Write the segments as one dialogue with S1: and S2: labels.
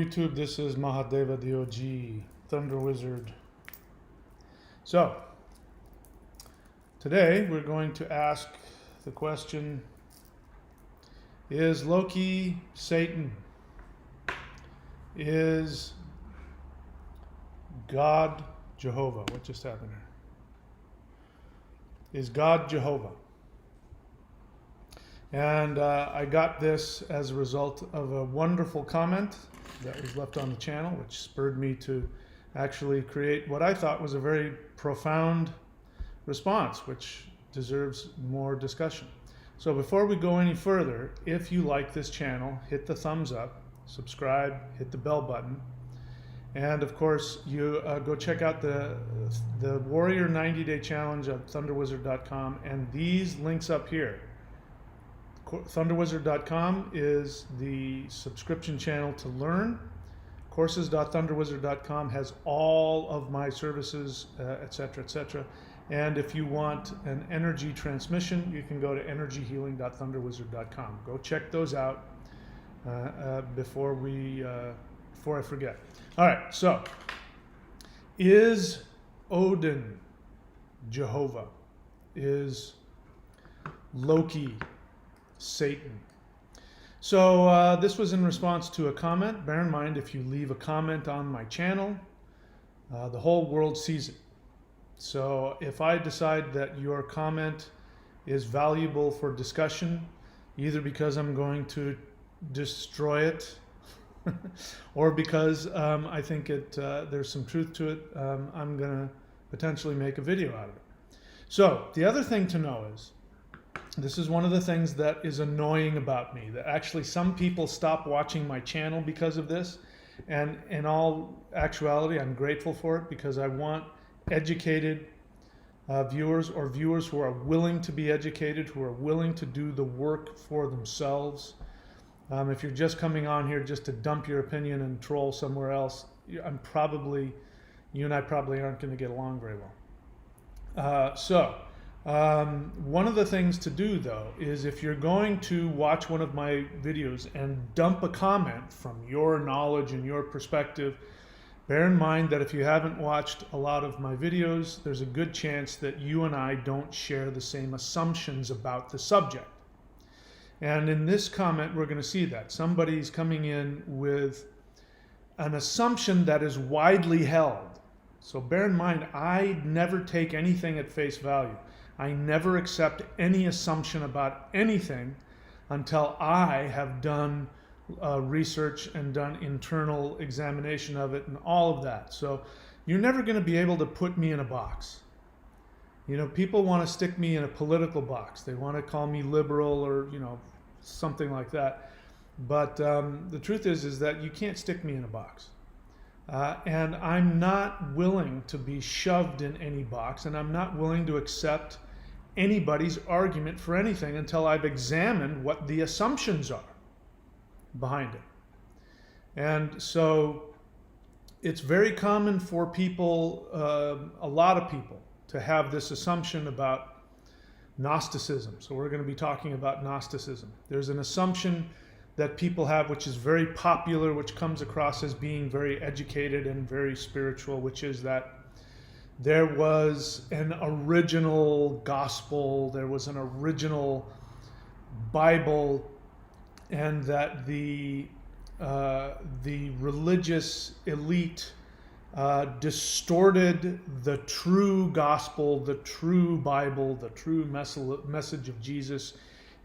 S1: YouTube, this is Mahadeva DOG, Thunder Wizard. So, today we're going to ask the question, is Loki Satan? Is God Jehovah? What just happened here? Is God Jehovah? And I got this as a result of a wonderful comment that was left on the channel, which spurred me to actually create what I thought was a very profound response, which deserves more discussion. So before we go any further, if you like this channel, hit the thumbs up, subscribe, hit the bell button, and of course you go check out the Warrior 90-Day Challenge at thunderwizard.com and these links up here. Thunderwizard.com is the subscription channel to learn. Courses.thunderwizard.com has all of my services, etc., etc. And if you want an energy transmission, you can go to energyhealing.thunderwizard.com. Go check those out before I forget. All right, so is Odin Jehovah? Is Loki Satan? So this was in response to a comment. Bear in mind, if you leave a comment on my channel, the whole world sees it. So if I decide that your comment is valuable for discussion, either because I'm going to destroy it or because I think there's some truth to it, I'm going to potentially make a video out of it. So the other thing to know is, this is one of the things that is annoying about me, that actually some people stop watching my channel because of this. And in all actuality, I'm grateful for it because I want educated viewers, or viewers who are willing to be educated, who are willing to do the work for themselves. If you're just coming on here just to dump your opinion and troll somewhere else, you and I probably aren't going to get along very well. One of the things to do though is, if you're going to watch one of my videos and dump a comment from your knowledge and your perspective, bear in mind that if you haven't watched a lot of my videos, there's a good chance that you and I don't share the same assumptions about the subject. And in this comment, we're going to see that somebody's coming in with an assumption that is widely held. So bear in mind, I never take anything at face value. I never accept any assumption about anything until I have done research and done internal examination of it and all of that. So you're never going to be able to put me in a box. You know, people want to stick me in a political box. They want to call me liberal or, you know, something like that. But the truth is that you can't stick me in a box. And I'm not willing to be shoved in any box, and I'm not willing to accept anybody's argument for anything until I've examined what the assumptions are behind it. And so it's very common for people, a lot of people, to have this assumption about Gnosticism. So we're going to be talking about Gnosticism. There's an assumption that people have, which is very popular, which comes across as being very educated and very spiritual, which is that there was an original gospel, there was an original Bible, and that the religious elite distorted the true gospel, the true Bible, the true message of Jesus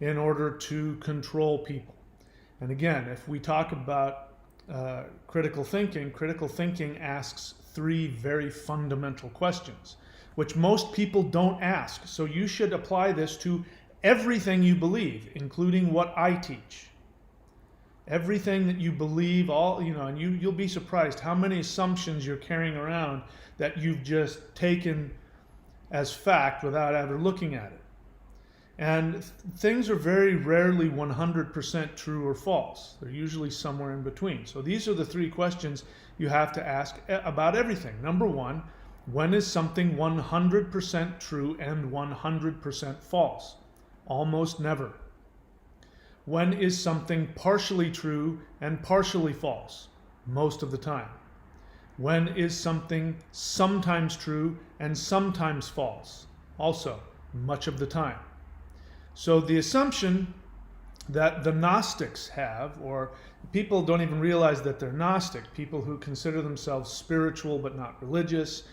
S1: in order to control people. And again, if we talk about critical thinking asks three very fundamental questions, which most people don't ask. So you should apply this to everything you believe, including what I teach. Everything that you believe, and you'll be surprised how many assumptions you're carrying around that you've just taken as fact without ever looking at it. And things are very rarely 100% true or false. They're usually somewhere in between. So these are the three questions you have to ask about everything. Number one, when is something 100% true and 100% false? Almost never. When is something partially true and partially false? most of the time? When is something sometimes true and sometimes false? Also, much of the time. So the assumption that the Gnostics have, or people don't even realize that they're Gnostic, people who consider themselves spiritual but not religious,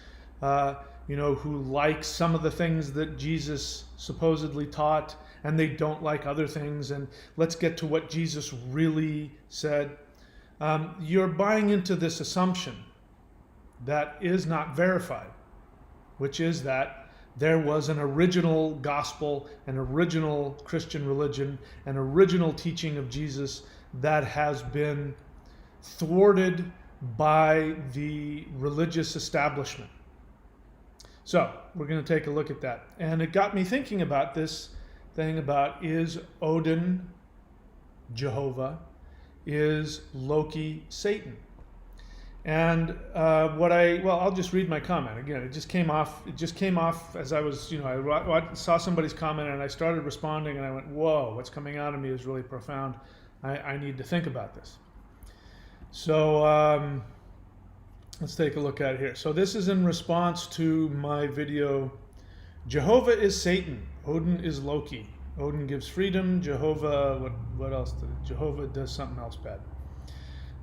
S1: who like some of the things that Jesus supposedly taught, and they don't like other things, and let's get to what Jesus really said. You're buying into this assumption that is not verified, which is that there was an original gospel, an original Christian religion, an original teaching of Jesus that has been thwarted by the religious establishment. So we're going to take a look at that. And it got me thinking about this thing about, is Odin Jehovah? Is Loki Satan? And I'll just read my comment again. It just came off as I was, I saw somebody's comment and I started responding, and I went, whoa, what's coming out of me is really profound. I need to think about this. So let's take a look at it here. So this is in response to my video, Jehovah is Satan, Odin is Loki. Odin gives freedom, Jehovah, what else? Jehovah does something else bad.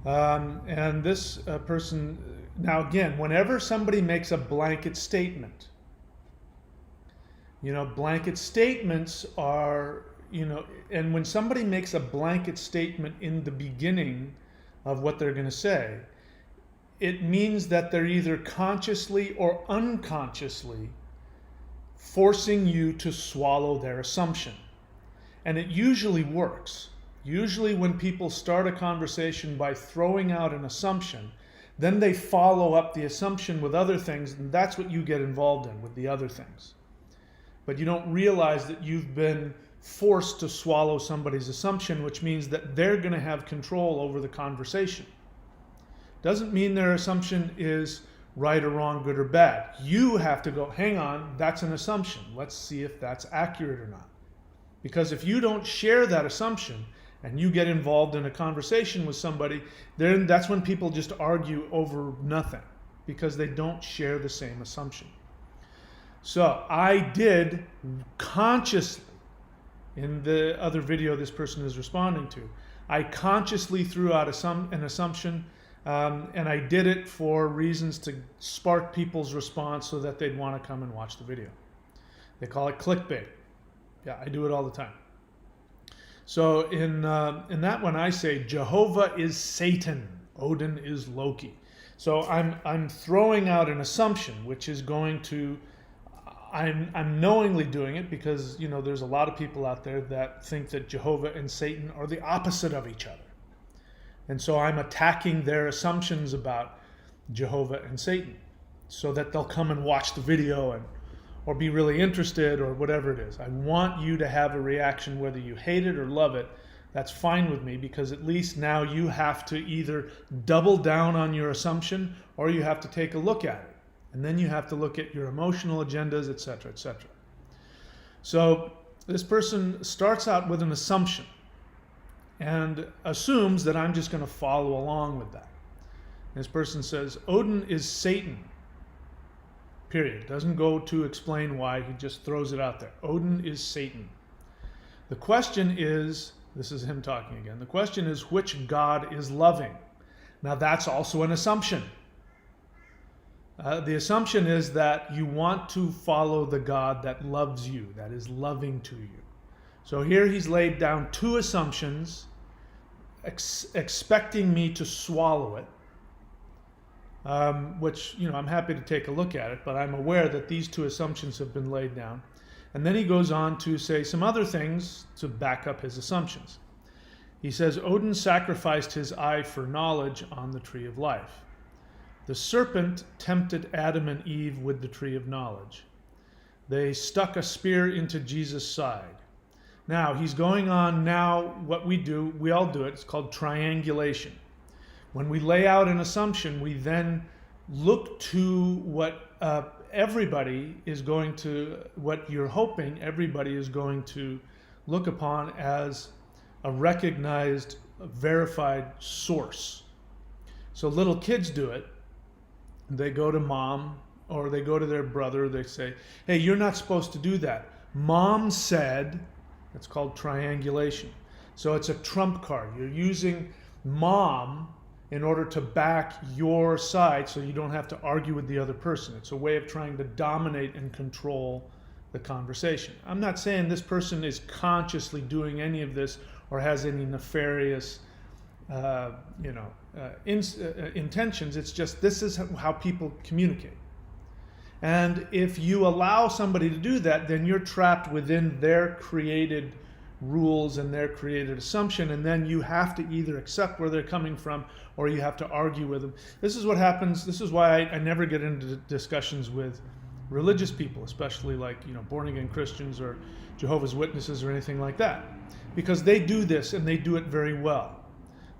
S1: And this person, now again, whenever somebody makes a blanket statement, blanket statements are, and when somebody makes a blanket statement in the beginning of what they're going to say, it means that they're either consciously or unconsciously forcing you to swallow their assumption. And it usually works. Usually when people start a conversation by throwing out an assumption, then they follow up the assumption with other things, and that's what you get involved in with the other things. But you don't realize that you've been forced to swallow somebody's assumption, which means that they're going to have control over the conversation. Doesn't mean their assumption is right or wrong, good or bad. You have to go, hang on, that's an assumption. Let's see if that's accurate or not. Because if you don't share that assumption, and you get involved in a conversation with somebody, then that's when people just argue over nothing, because they don't share the same assumption. So I did consciously, in the other video this person is responding to, I consciously threw out an assumption, and I did it for reasons to spark people's response so that they'd want to come and watch the video. They call it clickbait. Yeah, I do it all the time. So in that one, I say Jehovah is Satan, Odin is Loki. So I'm throwing out an assumption, which is going to, I'm knowingly doing it because there's a lot of people out there that think that Jehovah and Satan are the opposite of each other, and so I'm attacking their assumptions about Jehovah and Satan, so that they'll come and watch the video or be really interested or whatever it is. I want you to have a reaction, whether you hate it or love it. That's fine with me, because at least now you have to either double down on your assumption or you have to take a look at it. And then you have to look at your emotional agendas, etc., etc. So this person starts out with an assumption and assumes that I'm just going to follow along with that. This person says, Odin is Satan. Period. Doesn't go to explain why, he just throws it out there. Odin is Satan. The question is, this is him talking again, the question is, which God is loving? Now that's also an assumption. The assumption is that you want to follow the God that loves you, that is loving to you. So here he's laid down two assumptions, expecting me to swallow it. Which, I'm happy to take a look at it, but I'm aware that these two assumptions have been laid down. And then he goes on to say some other things to back up his assumptions. He says, Odin sacrificed his eye for knowledge on the tree of life. The serpent tempted Adam and Eve with the tree of knowledge. They stuck a spear into Jesus' side. Now, he's going on now, what we do, we all do it, it's called triangulation. When we lay out an assumption, we then look to what everybody is going to, what you're hoping everybody is going to look upon as a recognized, verified source. So little kids do it. They go to mom or they go to their brother. They say, hey, you're not supposed to do that. Mom said, it's called triangulation. So it's a trump card. You're using mom in order to back your side so you don't have to argue with the other person. It's a way of trying to dominate and control the conversation. I'm not saying this person is consciously doing any of this or has any nefarious intentions. It's just this is how people communicate. And if you allow somebody to do that, then you're trapped within their created rules and their created assumption, and then you have to either accept where they're coming from or you have to argue with them. This is what happens. This is why I never get into discussions with religious people, especially like born-again Christians or Jehovah's Witnesses or anything like that, because they do this and they do it very well.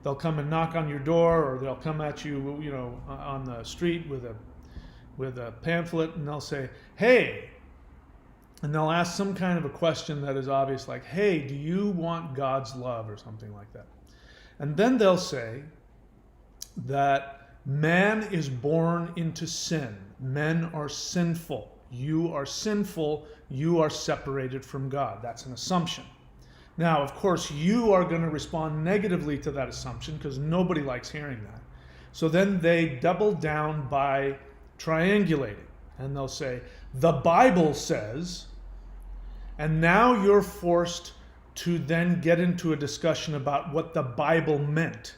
S1: They'll come and knock on your door, or they'll come at you, on the street with a pamphlet, and they'll say, "Hey," and they'll ask some kind of a question that is obvious, like, "Hey, do you want God's love?" or something like that. And then they'll say that man is born into sin. Men are sinful. You are sinful. You are separated from God. That's an assumption. Now, of course, you are going to respond negatively to that assumption because nobody likes hearing that. So then they double down by triangulating, and they'll say, the Bible says, and now you're forced to then get into a discussion about what the Bible meant.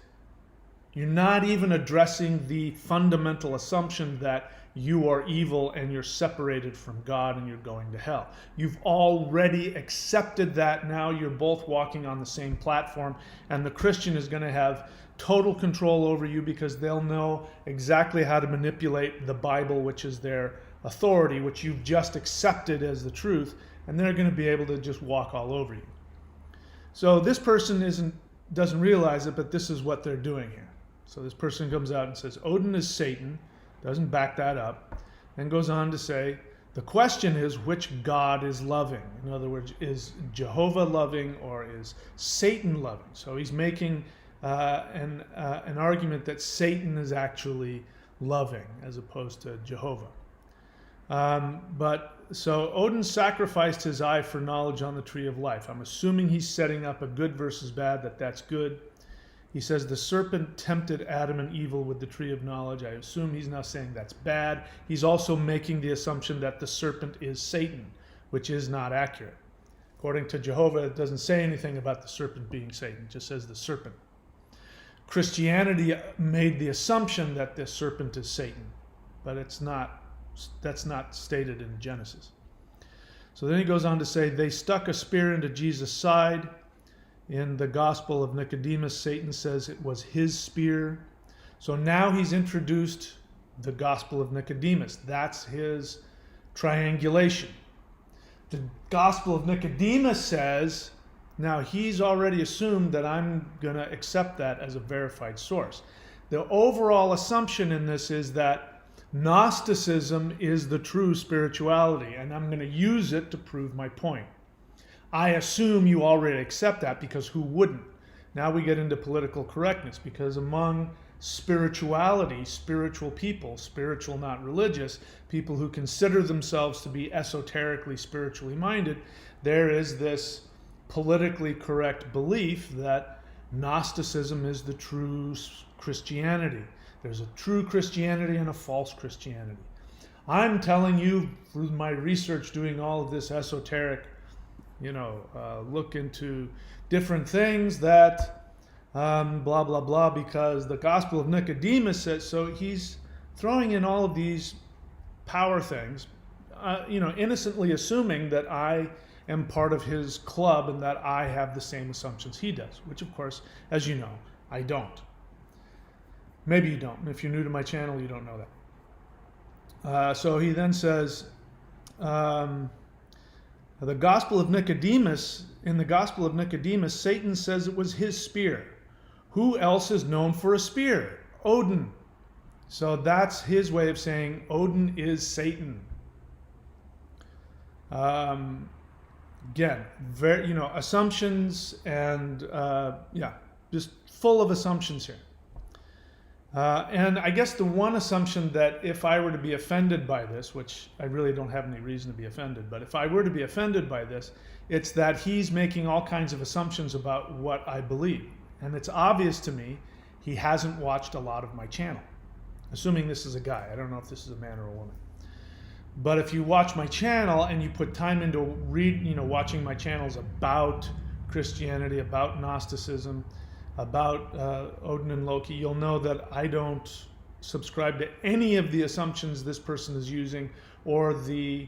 S1: You're not even addressing the fundamental assumption that you are evil and you're separated from God and you're going to hell. You've already accepted that. Now you're both walking on the same platform, and the Christian is going to have total control over you because they'll know exactly how to manipulate the Bible, which is their authority, which you've just accepted as the truth, and they're going to be able to just walk all over you. So this person doesn't realize it, but this is what they're doing here. So this person comes out and says, Odin is Satan, doesn't back that up, and goes on to say, the question is which God is loving. In other words, is Jehovah loving or is Satan loving? So he's making an argument that Satan is actually loving as opposed to Jehovah. So Odin sacrificed his eye for knowledge on the tree of life. I'm assuming he's setting up a good versus bad, that's good. He says the serpent tempted Adam and Eve with the tree of knowledge. I assume he's now saying that's bad. He's also making the assumption that the serpent is Satan, which is not accurate. According to Jehovah, it doesn't say anything about the serpent being Satan. It just says the serpent. Christianity made the assumption that the serpent is Satan, but that's not stated in Genesis. So then he goes on to say, they stuck a spear into Jesus' side. In the Gospel of Nicodemus, Satan says it was his spear. So now he's introduced the Gospel of Nicodemus. That's his triangulation. The Gospel of Nicodemus says, now he's already assumed that I'm going to accept that as a verified source. The overall assumption in this is that Gnosticism is the true spirituality, and I'm going to use it to prove my point. I assume you already accept that, because who wouldn't? Now we get into political correctness, because among spirituality, spiritual people, spiritual not religious, people who consider themselves to be esoterically spiritually minded, there is this politically correct belief that Gnosticism is the true Christianity. There's a true Christianity and a false Christianity. I'm telling you through my research doing all of this esoteric look into different things that blah, blah, blah, because the Gospel of Nicodemus says, so he's throwing in all of these power things, innocently assuming that I am part of his club and that I have the same assumptions he does, which of course, as you know, I don't. Maybe you don't. If you're new to my channel, you don't know that. So he then says, the Gospel of Nicodemus, in the Gospel of Nicodemus, Satan says it was his spear. Who else is known for a spear? Odin. So that's his way of saying Odin is Satan. Again, very, assumptions and, just full of assumptions here. And I guess the one assumption that if I were to be offended by this, which I really don't have any reason to be offended, but if I were to be offended by this, it's that he's making all kinds of assumptions about what I believe. And it's obvious to me he hasn't watched a lot of my channel. Assuming this is a guy. I don't know if this is a man or a woman. But if you watch my channel and you put time into watching my channels about Christianity, about Gnosticism, about Odin and Loki, you'll know that I don't subscribe to any of the assumptions this person is using, or the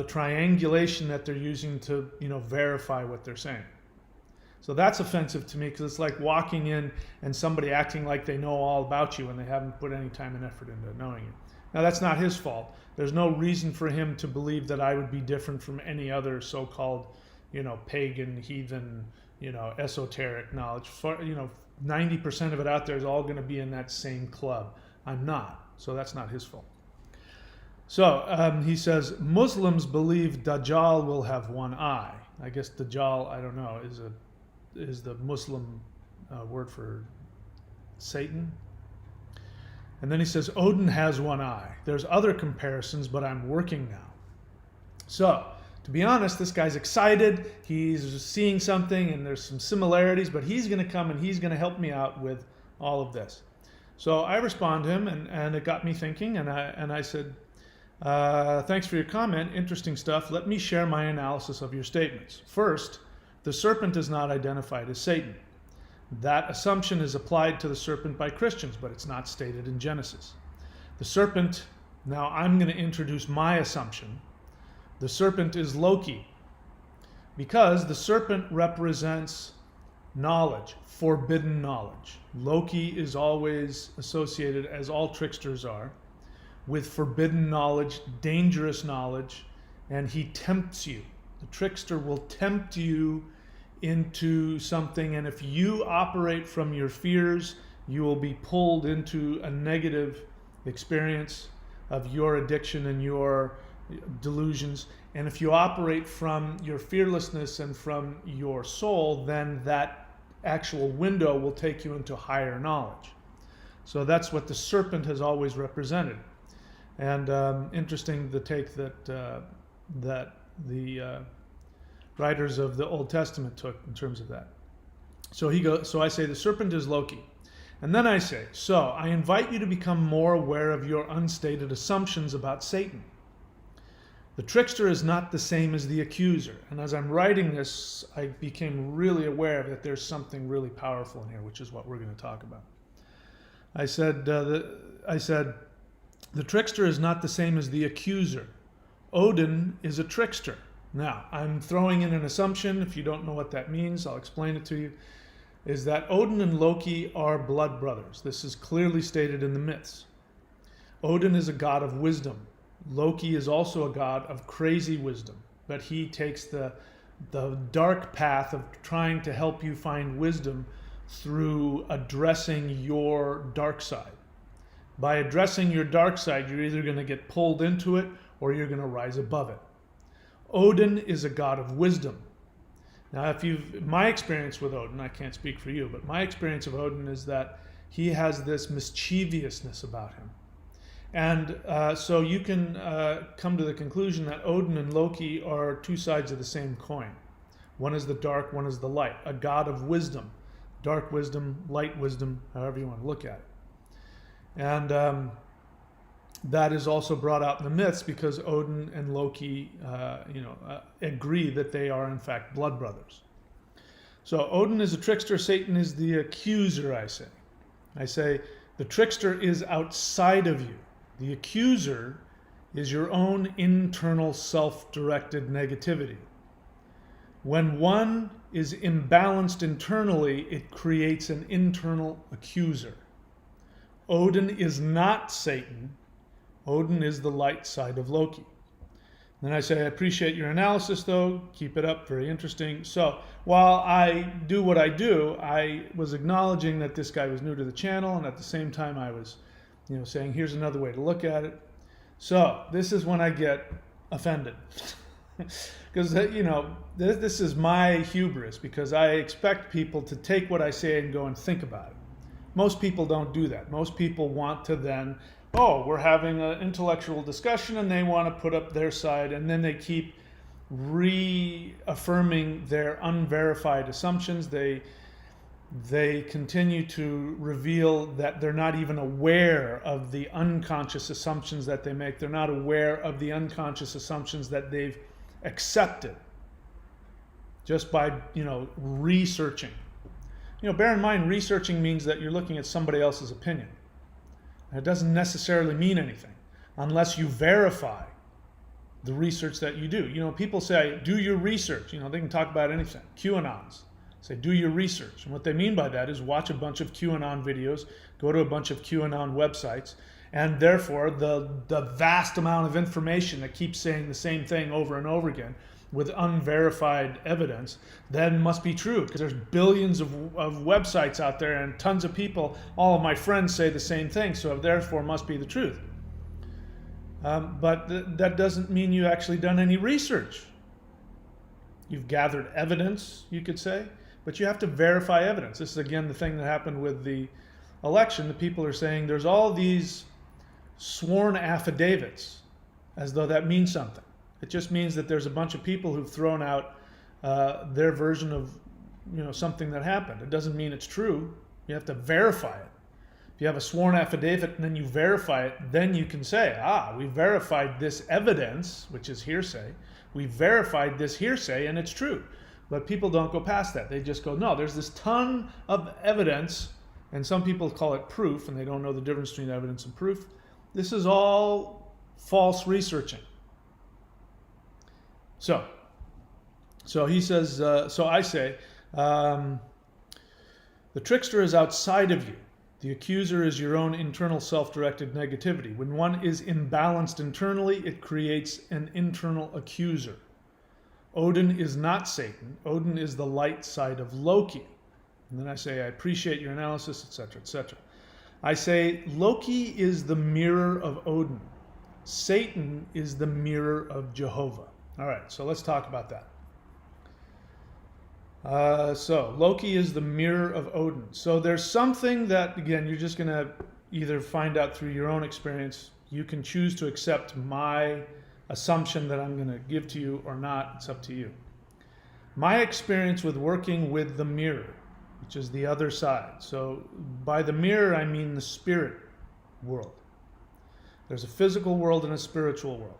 S1: triangulation that they're using to verify what they're saying. So that's offensive to me, because it's like walking in and somebody acting like they know all about you when they haven't put any time and effort into knowing you. Now, that's not his fault. There's no reason for him to believe that I would be different from any other so-called, pagan, heathen, esoteric knowledge. 90% of it out there is all going to be in that same club. I'm not, so that's not his fault. So he says, Muslims believe Dajjal will have one eye. I guess Dajjal, I don't know, is the Muslim word for Satan. And then he says, Odin has one eye. There's other comparisons, but I'm working now. So, to be honest, this guy's excited. He's seeing something, and there's some similarities, but he's going to come and he's going to help me out with all of this. So I respond to him, and it got me thinking, and I said, thanks for your comment. Interesting stuff. Let me share my analysis of your statements. First, the serpent is not identified as Satan. That assumption is applied to the serpent by Christians, but it's not stated in Genesis. The serpent, now I'm going to introduce my assumption. The serpent is Loki, because the serpent represents knowledge, forbidden knowledge. Loki is always associated, as all tricksters are, with forbidden knowledge, dangerous knowledge, and he tempts you. The trickster will tempt you into something, and if you operate from your fears, you will be pulled into a negative experience of your addiction and your delusions. And if you operate from your fearlessness and from your soul, then that actual window will take you into higher knowledge. So that's what the serpent has always represented. And interesting the take that the writers of the Old Testament took in terms of that. So I say the serpent is Loki. And then I say, so I invite you to become more aware of your unstated assumptions about Satan. The trickster is not the same as the accuser. And as I'm writing this, I became really aware that there's something really powerful in here, which is what we're going to talk about. I said, the trickster is not the same as the accuser. Odin is a trickster. Now, I'm throwing in an assumption. If you don't know what that means, I'll explain it to you. Is that Odin and Loki are blood brothers. This is clearly stated in the myths. Odin is a god of wisdom. Loki is also a god of crazy wisdom, but he takes the dark path of trying to help you find wisdom through addressing your dark side. By addressing your dark side, you're either going to get pulled into it or you're going to rise above it. Odin is a god of wisdom. Now, my experience with Odin, I can't speak for you, but my experience of Odin is that he has this mischievousness about him. And so you can come to the conclusion that Odin and Loki are two sides of the same coin. One is the dark, one is the light. A god of wisdom, dark wisdom, light wisdom, however you want to look at it. And that is also brought out in the myths because Odin and Loki, agree that they are in fact blood brothers. So Odin is a trickster, Satan is the accuser, I say. I say the trickster is outside of you. The accuser is your own internal self-directed negativity. When one is imbalanced internally, it creates an internal accuser. Odin is not Satan. Odin is the light side of Loki. Then I say, I appreciate your analysis, though. Keep it up. Very interesting. So while I do what I do, I was acknowledging that this guy was new to the channel, and at the same time I was saying, here's another way to look at it. So this is when I get offended. Because, this is my hubris, because I expect people to take what I say and go and think about it. Most people don't do that. Most people want to then, oh, we're having an intellectual discussion, and they want to put up their side, and then they keep reaffirming their unverified assumptions. They continue to reveal that they're not even aware of the unconscious assumptions that they make. They're not aware of the unconscious assumptions that they've accepted just by, researching. Bear in mind, researching means that you're looking at somebody else's opinion. And it doesn't necessarily mean anything unless you verify the research that you do. People say, do your research. They can talk about anything. QAnons say, do your research. And what they mean by that is watch a bunch of QAnon videos, go to a bunch of QAnon websites, and therefore the vast amount of information that keeps saying the same thing over and over again with unverified evidence then must be true, because there's billions of websites out there and tons of people. All of my friends say the same thing, so it therefore must be the truth. But that doesn't mean you actually done any research. You've gathered evidence, you could say, but you have to verify evidence. This is again the thing that happened with the election. The people are saying there's all these sworn affidavits, as though that means something. It just means that there's a bunch of people who've thrown out their version of something that happened. It doesn't mean it's true. You have to verify it. If you have a sworn affidavit and then you verify it, then you can say, we verified this evidence, which is hearsay. We verified this hearsay and it's true. But people don't go past that. They just go, no, there's this ton of evidence, and some people call it proof, and they don't know the difference between evidence and proof. This is all false researching. So he says, so I say, the trickster is outside of you. The accuser is your own internal self-directed negativity. When one is imbalanced internally, it creates an internal accuser. Odin is not Satan. Odin is the light side of Loki. And then I say, I appreciate your analysis, etc., etc. I say, Loki is the mirror of Odin. Satan is the mirror of Jehovah. All right, so let's talk about that. So Loki is the mirror of Odin. So there's something that, again, you're just going to either find out through your own experience. You can choose to accept my assumption that I'm going to give to you or not. It's up to you. My experience with working with the mirror, which is the other side. So by the mirror, I mean the spirit world. There's a physical world and a spiritual world.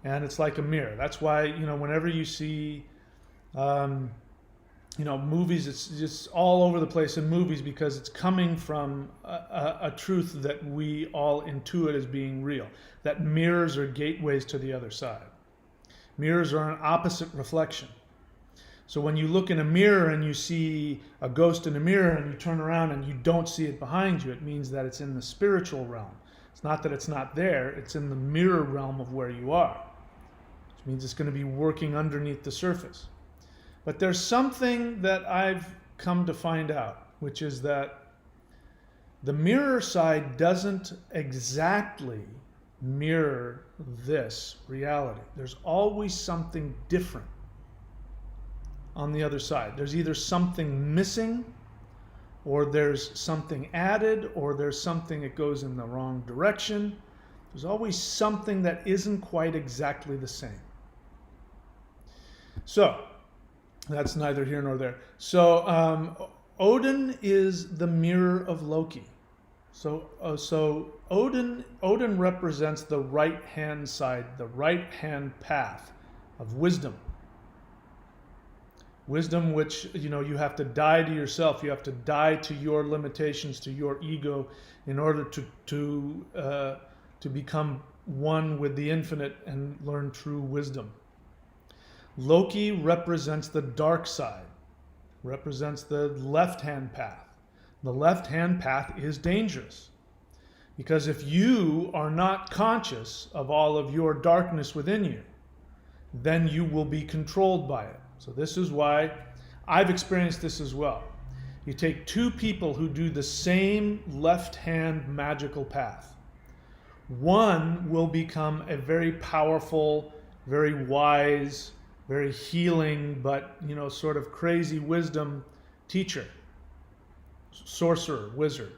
S1: And it's like a mirror. That's why, whenever you see, movies, it's just all over the place in movies, because it's coming from a truth that we all intuit as being real. That mirrors are gateways to the other side. Mirrors are an opposite reflection. So when you look in a mirror and you see a ghost in a mirror and you turn around and you don't see it behind you, it means that it's in the spiritual realm. It's not that it's not there, it's in the mirror realm of where you are. Which means it's going to be working underneath the surface. But there's something that I've come to find out, which is that the mirror side doesn't exactly mirror this reality. There's always something different on the other side. There's either something missing, or there's something added, or there's something that goes in the wrong direction. There's always something that isn't quite exactly the same. So that's neither here nor there. So Odin is the mirror of Loki. So Odin represents the right-hand side, the right-hand path of wisdom. Wisdom, which, you have to die to yourself. You have to die to your limitations, to your ego, in order to become one with the infinite and learn true wisdom. Loki represents the dark side, represents the left-hand path. The left-hand path is dangerous, because if you are not conscious of all of your darkness within you, then you will be controlled by it. So this is why I've experienced this as well. You take two people who do the same left-hand magical path. One will become a very powerful, very wise, very healing, but sort of crazy wisdom teacher. sorcerer, wizard.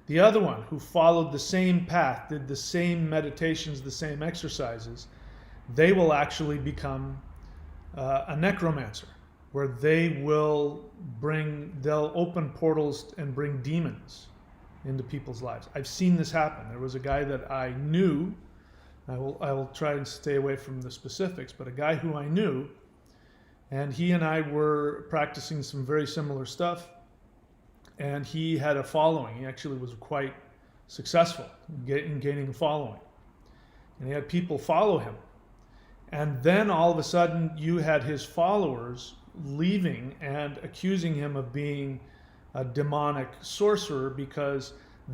S1: The other one who followed the same path, did the same meditations, the same exercises, they will actually become a necromancer, where they'll open portals and bring demons into people's lives. I've seen this happen. There was a guy that I knew, I will try and stay away from the specifics, but a guy who I knew, and he and I were practicing some very similar stuff, and he had a following. He actually was quite successful in gaining a following. And he had people follow him. And then all of a sudden you had his followers leaving and accusing him of being a demonic sorcerer because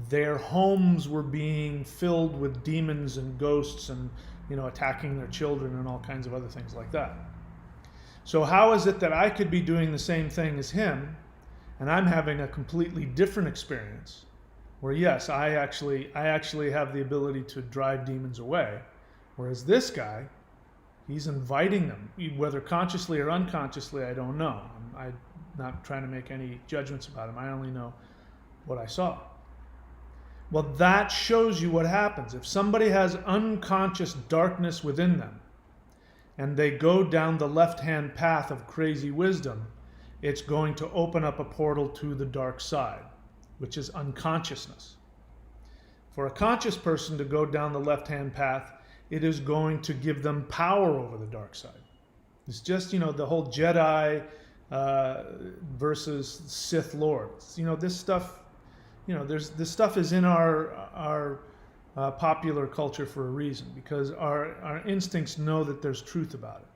S1: their homes were being filled with demons and ghosts and, attacking their children and all kinds of other things like that. So how is it that I could be doing the same thing as him and I'm having a completely different experience where, yes, I actually have the ability to drive demons away, whereas this guy, he's inviting them, whether consciously or unconsciously, I don't know. I'm not trying to make any judgments about him. I only know what I saw. Well, that shows you what happens. If somebody has unconscious darkness within them and they go down the left-hand path of crazy wisdom, it's going to open up a portal to the dark side, which is unconsciousness. For a conscious person to go down the left-hand path, it is going to give them power over the dark side. It's just, the whole Jedi versus Sith Lords. This stuff, this stuff is in our popular culture for a reason, because our instincts know that there's truth about it.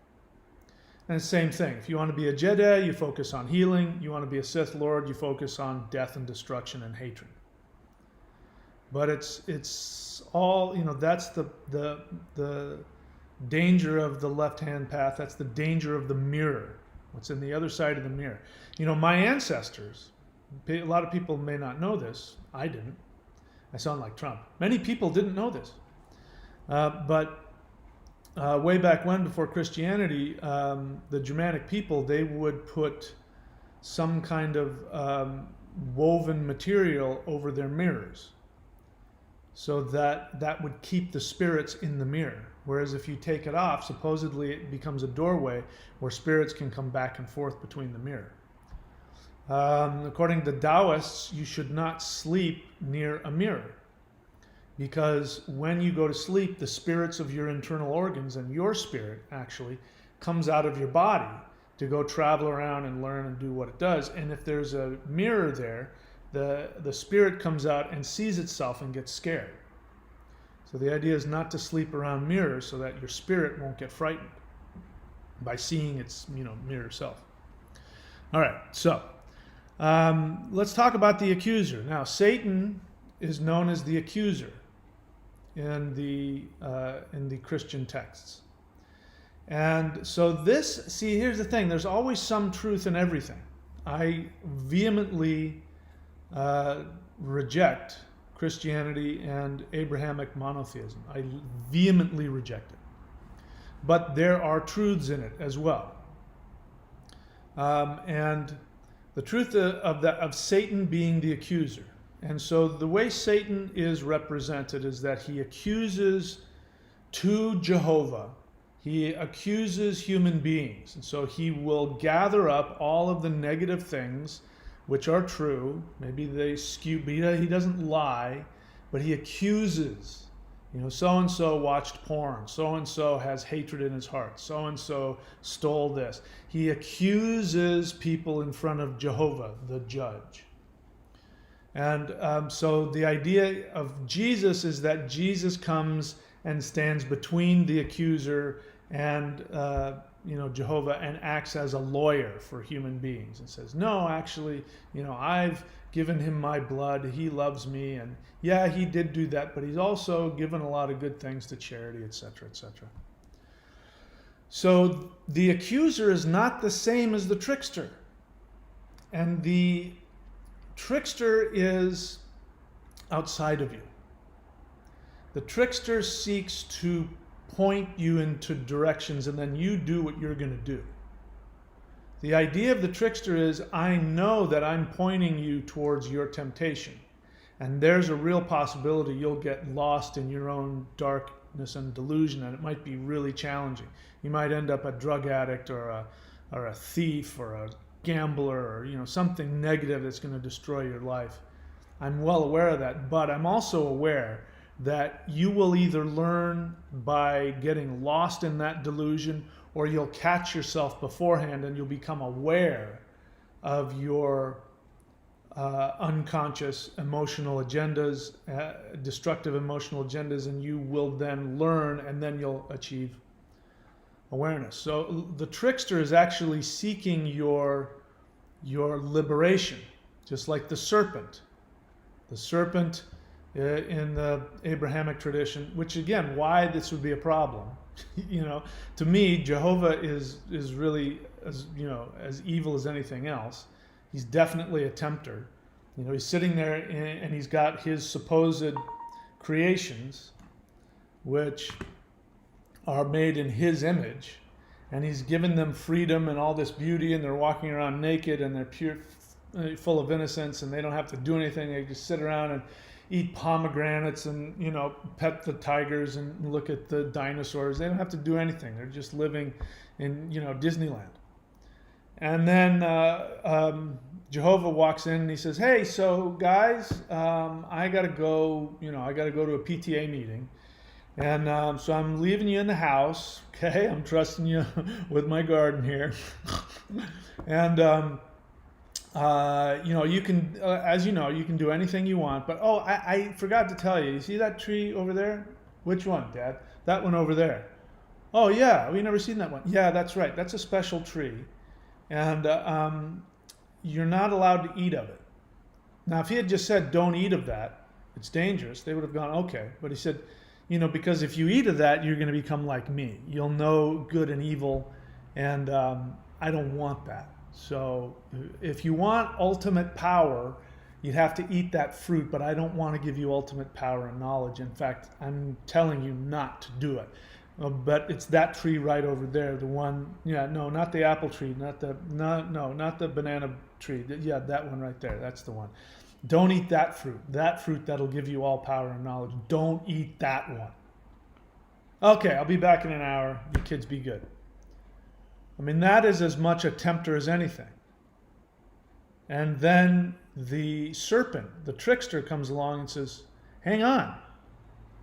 S1: And it's the same thing. If you want to be a Jedi, you focus on healing. You want to be a Sith Lord, you focus on death and destruction and hatred. But it's all, that's the danger of the left-hand path. That's the danger of the mirror, what's in the other side of the mirror. My ancestors, a lot of people may not know this. I didn't. I sound like Trump. Many people didn't know this. But way back when, before Christianity, the Germanic people, they would put some kind of woven material over their mirrors, so that would keep the spirits in the mirror. Whereas if you take it off, supposedly it becomes a doorway where spirits can come back and forth between the mirror. According to the Taoists, you should not sleep near a mirror, because when you go to sleep, the spirits of your internal organs and your spirit actually comes out of your body to go travel around and learn and do what it does. And if there's a mirror there, the spirit comes out and sees itself and gets scared. So the idea is not to sleep around mirrors so that your spirit won't get frightened by seeing its mirror self. All right, so let's talk about the accuser. Now, Satan is known as the accuser in the Christian texts. And so here's the thing, there's always some truth in everything. I vehemently reject Christianity and Abrahamic monotheism. I vehemently reject it. But there are truths in it as well. And the truth of Satan being the accuser. And so the way Satan is represented is that he accuses to Jehovah. He accuses human beings. And so he will gather up all of the negative things which are true. Maybe they skew, but he doesn't lie, but he accuses. So-and-so watched porn. So-and-so has hatred in his heart. So-and-so stole this. He accuses people in front of Jehovah, the judge. And so the idea of Jesus is that Jesus comes and stands between the accuser and Jehovah, and acts as a lawyer for human beings and says, no, actually, I've given him my blood. He loves me. And yeah, he did do that, but he's also given a lot of good things to charity, etc., etc. So the accuser is not the same as the trickster. And the trickster is outside of you. The trickster seeks to point you into directions, and then you do what you're going to do. The idea of the trickster is, I know that I'm pointing you towards your temptation. And there's a real possibility you'll get lost in your own darkness and delusion, and it might be really challenging. You might end up a drug addict or a thief or a gambler, or something negative that's going to destroy your life. I'm well aware of that, but I'm also aware that you will either learn by getting lost in that delusion, or you'll catch yourself beforehand and you'll become aware of your unconscious emotional agendas, destructive emotional agendas, and you will then learn, and then you'll achieve awareness. So the trickster is actually seeking your liberation, just like the serpent. The serpent in the Abrahamic tradition, which again, why this would be a problem. To me, Jehovah is really as evil as anything else. He's definitely a tempter. He's sitting there and he's got his supposed creations, which are made in his image, and he's given them freedom and all this beauty, and they're walking around naked, and they're pure, full of innocence, and they don't have to do anything. They just sit around and eat pomegranates and pet the tigers and look at the dinosaurs. They don't have to do anything. They're just living in Disneyland. And then Jehovah walks in and he says, "Hey, so guys, I gotta go. I gotta go to a PTA meeting, and so I'm leaving you in the house. Okay, I'm trusting you with my garden here, and you can, as you know, you can do anything you want. But I forgot to tell you. You see that tree over there? Which one, Dad? That one over there. Oh yeah, we never seen that one. Yeah, that's right. That's a special tree. And you're not allowed to eat of it." Now, if he had just said, "Don't eat of that, it's dangerous," they would have gone, okay. But he said, because if you eat of that, you're going to become like me. You'll know good and evil, and I don't want that. So if you want ultimate power, you'd have to eat that fruit, but I don't want to give you ultimate power and knowledge. In fact, I'm telling you not to do it. But it's that tree right over there, the one, no, not the apple tree, not the banana tree. Yeah, that one right there, that's the one. Don't eat that fruit that'll give you all power and knowledge. Don't eat that one. Okay, I'll be back in an hour. You kids be good. I mean, that is as much a tempter as anything. And then the serpent, the trickster, comes along and says, "Hang on.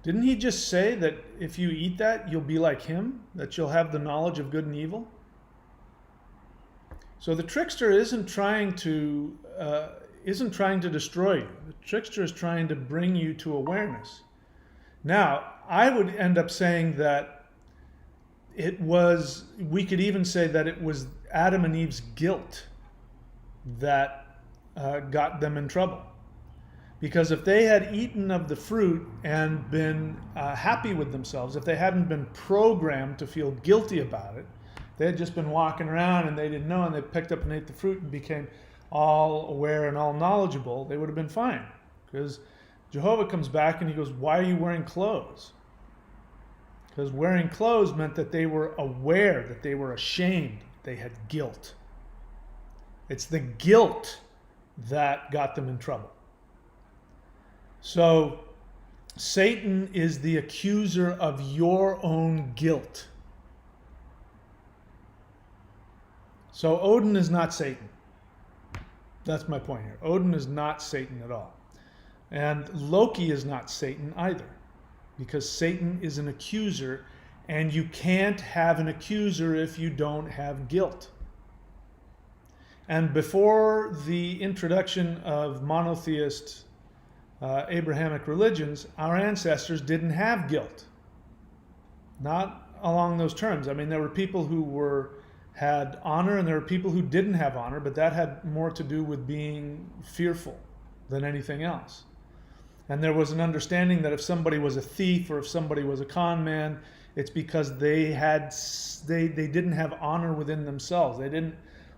S1: Didn't he just say that if you eat that, you'll be like him? That you'll have the knowledge of good and evil?" So the trickster isn't trying to destroy you. The trickster is trying to bring you to awareness. Now, I would end up saying that we could even say that it was Adam and Eve's guilt that got them in trouble. Because if they had eaten of the fruit and been happy with themselves, if they hadn't been programmed to feel guilty about it, they had just been walking around and they didn't know, and they picked up and ate the fruit and became all aware and all knowledgeable, they would have been fine. Because Jehovah comes back and he goes, "Why are you wearing clothes?" Because wearing clothes meant that they were aware, that they were ashamed, they had guilt. It's the guilt that got them in trouble. So Satan is the accuser of your own guilt. So Odin is not Satan. That's my point here. Odin is not Satan at all. And Loki is not Satan either, because Satan is an accuser, and you can't have an accuser if you don't have guilt. And before the introduction of monotheist Abrahamic religions, our ancestors didn't have guilt. Not along those terms. I mean, there were people who had honor, and there were people who didn't have honor, but that had more to do with being fearful than anything else. And there was an understanding that if somebody was a thief or if somebody was a con man, it's because they didn't have honor within themselves. They didn't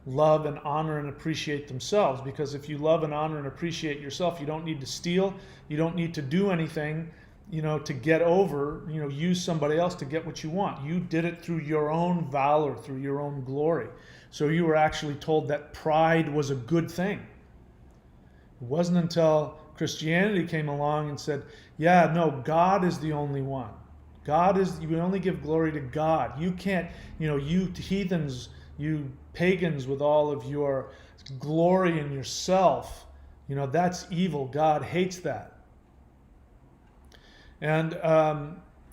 S1: love and honor and appreciate themselves, because if you love and honor and appreciate yourself, you don't need to steal, you don't need to do anything to get over, use somebody else to get what you want. You did it through your own valor, through your own glory. So you were actually told that pride was a good thing. It wasn't until Christianity came along and said, yeah, no, God is the only one. You only give glory to God. You can't, you heathens, you pagans with all of your glory in yourself, that's evil. God hates that. And,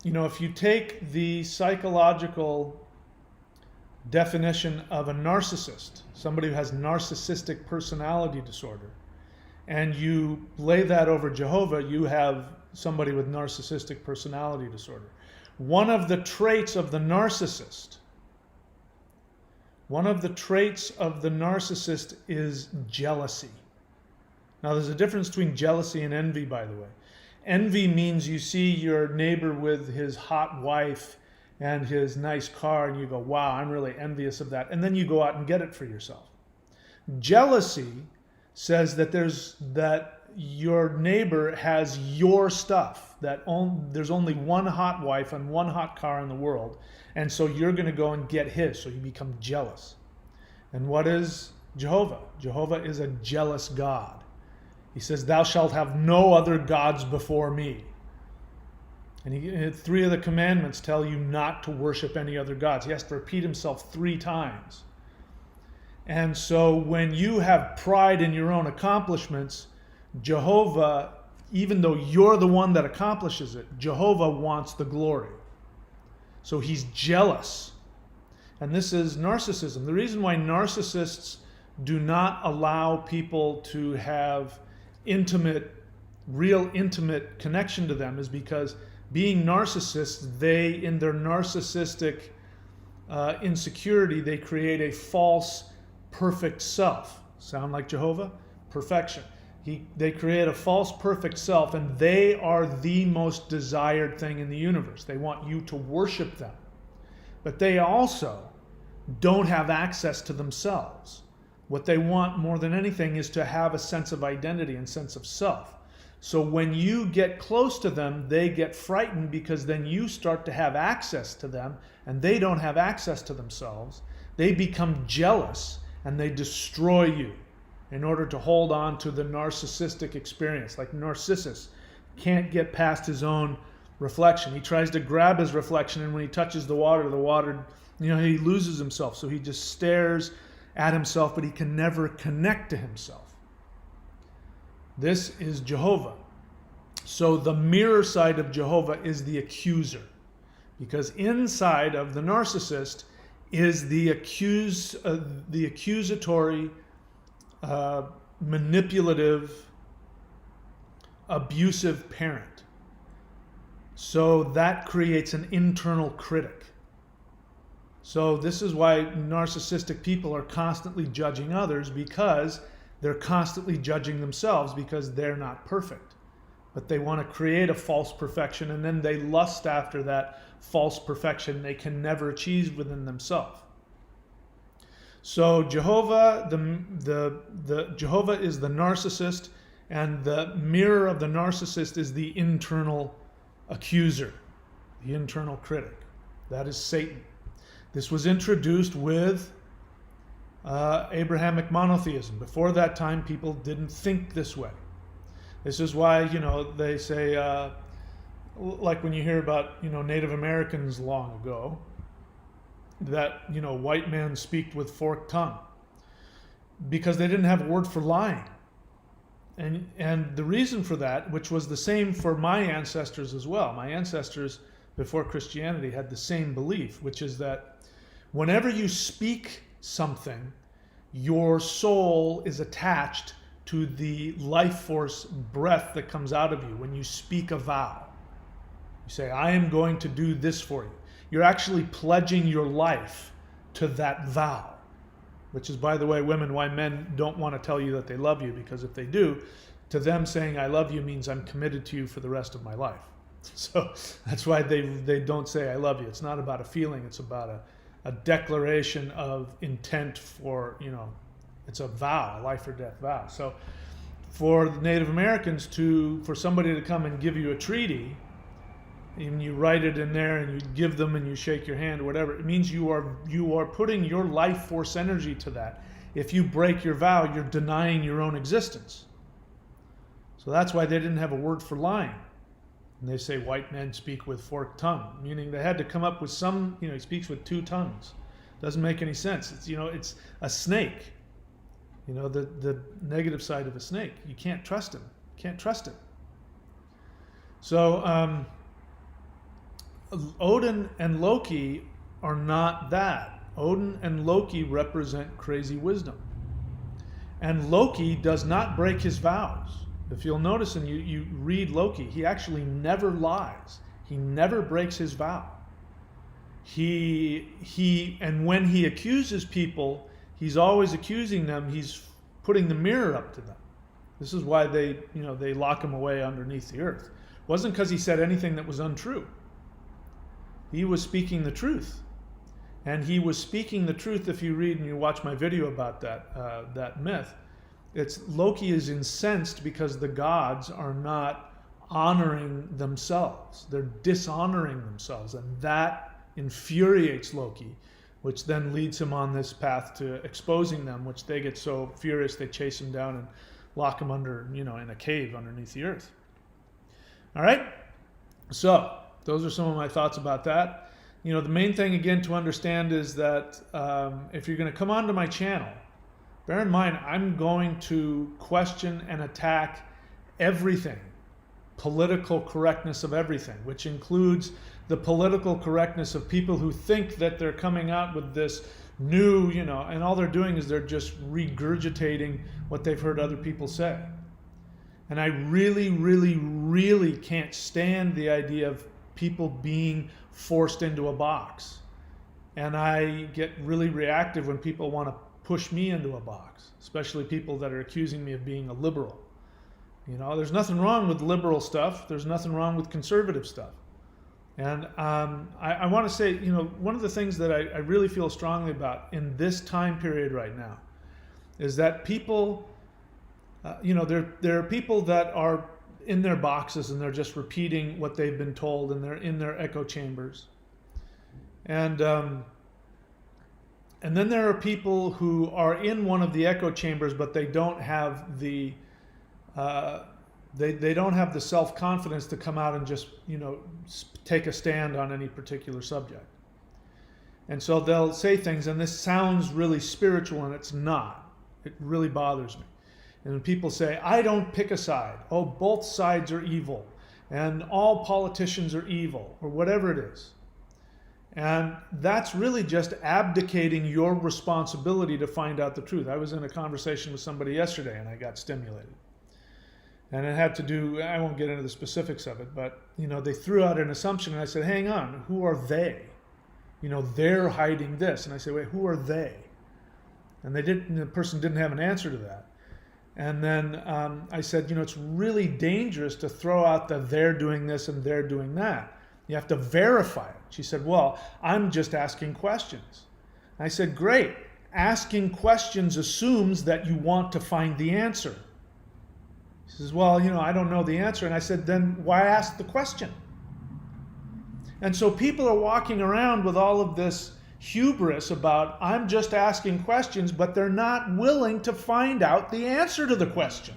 S1: if you take the psychological definition of a narcissist, somebody who has narcissistic personality disorder, and you lay that over Jehovah, you have somebody with narcissistic personality disorder. One of the traits of the narcissist is jealousy. Now, there's a difference between jealousy and envy, by the way. Envy means you see your neighbor with his hot wife and his nice car, and you go, wow, I'm really envious of that. And then you go out and get it for yourself. Jealousy says that your neighbor has your stuff, that there's only one hot wife and one hot car in the world, and so you're going to go and get his, so you become jealous. And what is Jehovah? Jehovah is a jealous God. He says, thou shalt have no other gods before me. And 3 of the commandments tell you not to worship any other gods. He has to repeat himself 3 times. And so when you have pride in your own accomplishments, Jehovah, even though you're the one that accomplishes it, Jehovah wants the glory. So he's jealous. And this is narcissism. The reason why narcissists do not allow people to have real intimate connection to them is because being narcissists, in their narcissistic insecurity, they create a false, perfect self. Sound like Jehovah? Perfection. They create a false, perfect self, and they are the most desired thing in the universe. They want you to worship them. But they also don't have access to themselves. What they want more than anything is to have a sense of identity and sense of self. So when you get close to them, they get frightened because then you start to have access to them and they don't have access to themselves. They become jealous and they destroy you in order to hold on to the narcissistic experience. Like Narcissus can't get past his own reflection. He tries to grab his reflection, and when he touches the water, he loses himself. So he just stares at himself, but he can never connect to himself. This is Jehovah. So the mirror side of Jehovah is the accuser, because inside of the narcissist is the accusatory, manipulative, abusive parent. So that creates an internal critic. So this is why narcissistic people are constantly judging others, because they're constantly judging themselves because they're not perfect. But they want to create a false perfection, and then they lust after that false perfection they can never achieve within themselves. So Jehovah, the Jehovah is the narcissist, and the mirror of the narcissist is the internal accuser, the internal critic. That is Satan. This was introduced with Abrahamic monotheism. Before that time, people didn't think this way. This is why, they say, like when you hear about, Native Americans long ago, that, white men speak with forked tongue, because they didn't have a word for lying. And the reason for that, which was the same for my ancestors as well, my ancestors before Christianity had the same belief, which is that whenever you speak something, your soul is attached to the life force breath that comes out of you when you speak a vow. You say, I am going to do this for you. You're actually pledging your life to that vow, which is, by the way, women, why men don't want to tell you that they love you, because if they do, to them saying I love you means I'm committed to you for the rest of my life. So that's why they don't say I love you. It's not about a feeling, it's about a declaration of intent for, it's a vow, a life or death vow. So for the Native Americans for somebody to come and give you a treaty, and you write it in there and you give them and you shake your hand or whatever, it means you are putting your life force energy to that. If you break your vow, you're denying your own existence. So that's why they didn't have a word for lying. And they say white men speak with forked tongue, meaning they had to come up with some, he speaks with two tongues. Doesn't make any sense. It's, it's a snake. The negative side of a snake. You can't trust him. Can't trust him. So Odin and Loki are not that. Odin and Loki represent crazy wisdom. And Loki does not break his vows. If you'll notice and you read Loki, he actually never lies. He never breaks his vow. And when he accuses people, he's always accusing them. He's putting the mirror up to them. This is why they lock him away underneath the earth. It wasn't because he said anything that was untrue. He was speaking the truth. And he was speaking the truth. If you read and you watch my video about that myth, Loki is incensed because the gods are not honoring themselves. They're dishonoring themselves. And that infuriates Loki, which then leads him on this path to exposing them, which they get so furious they chase him down and lock him under, in a cave underneath the earth. All right? So those are some of my thoughts about that. The main thing, again, to understand is that if you're going to come onto my channel, bear in mind, I'm going to question and attack everything, political correctness of everything, which includes the political correctness of people who think that they're coming out with this new, and all they're doing is they're just regurgitating what they've heard other people say. And I really, really, really can't stand the idea of people being forced into a box. And I get really reactive when people want to push me into a box, especially people that are accusing me of being a liberal. There's nothing wrong with liberal stuff. There's nothing wrong with conservative stuff. And I want to say, one of the things that I really feel strongly about in this time period right now is that people, there are people that are in their boxes and they're just repeating what they've been told and they're in their echo chambers. And then there are people who are in one of the echo chambers, but they don't have the they don't have the self-confidence to come out and just take a stand on any particular subject. And so they'll say things, and this sounds really spiritual, and it's not. It really bothers me. And when people say, I don't pick a side. Oh, both sides are evil. And all politicians are evil, or whatever it is. And that's really just abdicating your responsibility to find out the truth. I was in a conversation with somebody yesterday, and I got stimulated. And it had to do, I won't get into the specifics of it, but they threw out an assumption, and I said, hang on, who are they? They're hiding this. And I said, wait, who are they? And the person didn't have an answer to that. And then I said, it's really dangerous to throw out the they're doing this and they're doing that. You have to verify it. She said, well, I'm just asking questions. I said, great. Asking questions assumes that you want to find the answer. She says, well, I don't know the answer. And I said, then why ask the question? And so people are walking around with all of this hubris about, I'm just asking questions, but they're not willing to find out the answer to the question.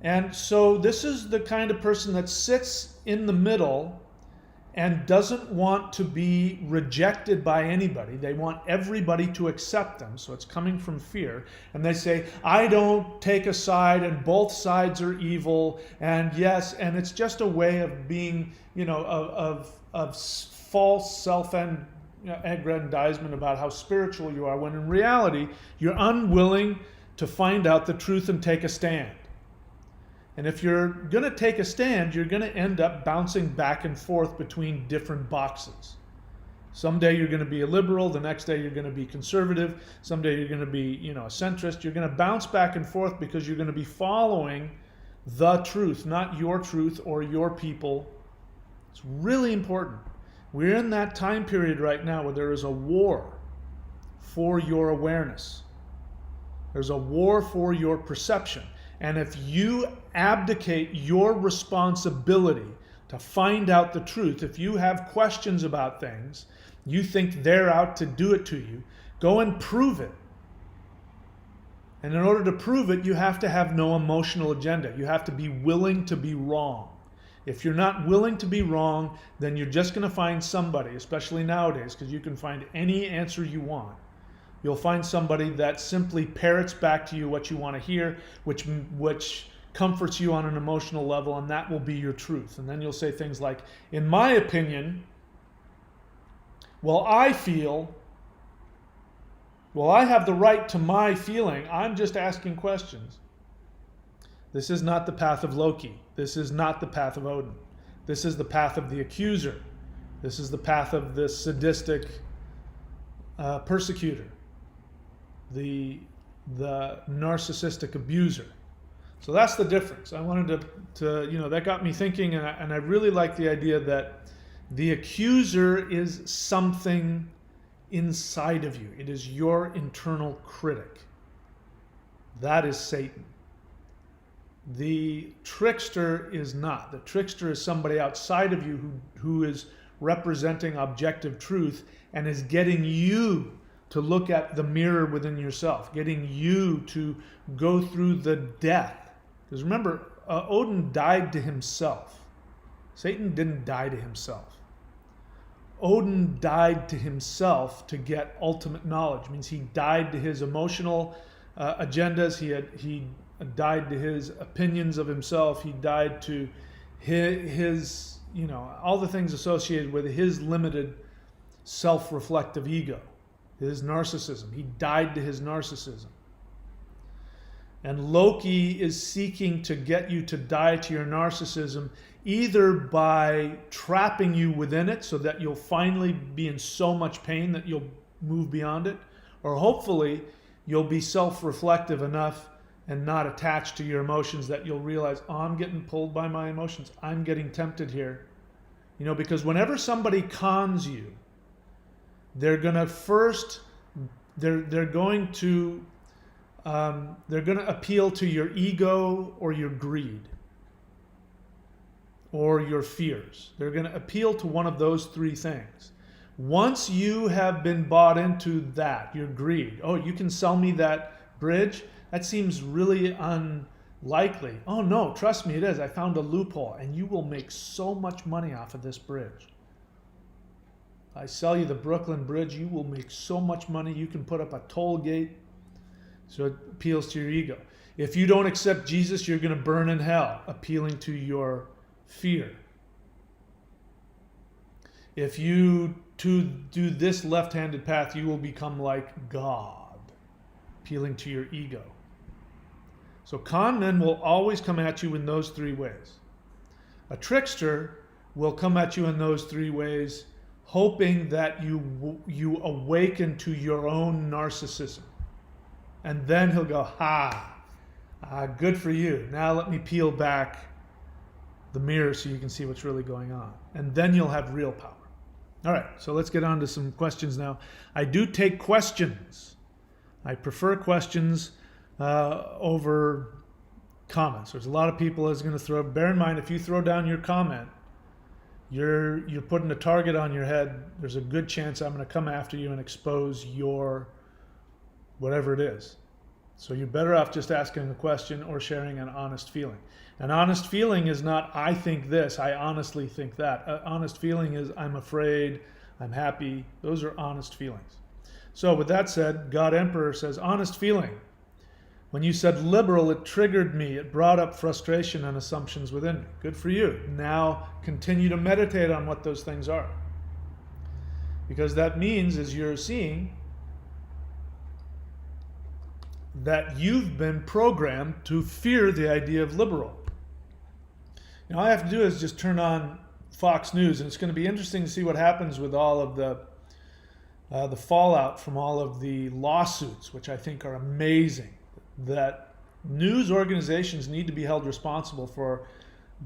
S1: And so this is the kind of person that sits in the middle and doesn't want to be rejected by anybody. They want everybody to accept them. So it's coming from fear. And they say, I don't take a side and both sides are evil. And yes, and it's just a way of being, of false self-aggrandizement about how spiritual you are, when in reality, you're unwilling to find out the truth and take a stand. And if you're going to take a stand, you're going to end up bouncing back and forth between different boxes. Someday you're going to be a liberal, the next day you're going to be conservative, someday you're going to be, a centrist. You're going to bounce back and forth because you're going to be following the truth, not your truth or your people. It's really important. We're in that time period right now where there is a war for your awareness. There's a war for your perception. And if you abdicate your responsibility to find out the truth, if you have questions about things, you think they're out to do it to you, go and prove it. And in order to prove it, you have to have no emotional agenda. You have to be willing to be wrong. If you're not willing to be wrong, then you're just going to find somebody, especially nowadays, because you can find any answer you want. You'll find somebody that simply parrots back to you what you want to hear, which comforts you on an emotional level, and that will be your truth. And then you'll say things like, in my opinion, well, I feel, well, I have the right to my feeling. I'm just asking questions. This is not the path of Loki. This is not the path of Odin. This is the path of the accuser. This is the path of the sadistic persecutor, the narcissistic abuser. So that's the difference. I wanted to that got me thinking, and I really like the idea that the accuser is something inside of you. It is your internal critic. That is Satan. The trickster is not. The trickster is somebody outside of you who is representing objective truth and is getting you to look at the mirror within yourself, getting you to go through the death. Because remember, Odin died to himself. Satan didn't die to himself. Odin died to himself to get ultimate knowledge. It means he died to his emotional agendas. He died to his opinions of himself. He died to his all the things associated with his limited self-reflective ego, his narcissism. He died to his narcissism. And Loki is seeking to get you to die to your narcissism, either by trapping you within it so that you'll finally be in so much pain that you'll move beyond it, or hopefully you'll be self-reflective enough and not attached to your emotions that you'll realize, oh, I'm getting pulled by my emotions. I'm getting tempted here. Because whenever somebody cons you, they're going to first, they're going to appeal to your ego or your greed or your fears. They're going to appeal to one of those three things. Once you have been bought into that, your greed, oh, you can sell me that bridge? That seems really unlikely. Oh no, trust me, it is. I found a loophole, and you will make so much money off of this bridge. I sell you the Brooklyn Bridge, you will make so much money, you can put up a toll gate. So it appeals to your ego. If you don't accept Jesus, you're going to burn in hell, appealing to your fear. If you do this left-handed path, you will become like God, appealing to your ego. So con men will always come at you in those three ways. A trickster will come at you in those three ways, hoping that you awaken to your own narcissism. And then he'll go, good for you. Now let me peel back the mirror so you can see what's really going on. And then you'll have real power. All right, so let's get on to some questions now. I do take questions. I prefer questions over comments. There's a lot of people that's going to throw. Bear in mind, if you throw down your comment, you're putting a target on your head. There's a good chance I'm going to come after you and expose your whatever it is. So you're better off just asking a question or sharing an honest feeling. An honest feeling is not, I think this, I honestly think that. An honest feeling is, I'm afraid, I'm happy. Those are honest feelings. So with that said, God Emperor says, honest feeling. When you said liberal, it triggered me. It brought up frustration and assumptions within me. Good for you. Now continue to meditate on what those things are. Because that means, as you're seeing, that you've been programmed to fear the idea of liberal. All I have to do is just turn on Fox News, and it's going to be interesting to see what happens with all of the fallout from all of the lawsuits, which I think are amazing. That news organizations need to be held responsible for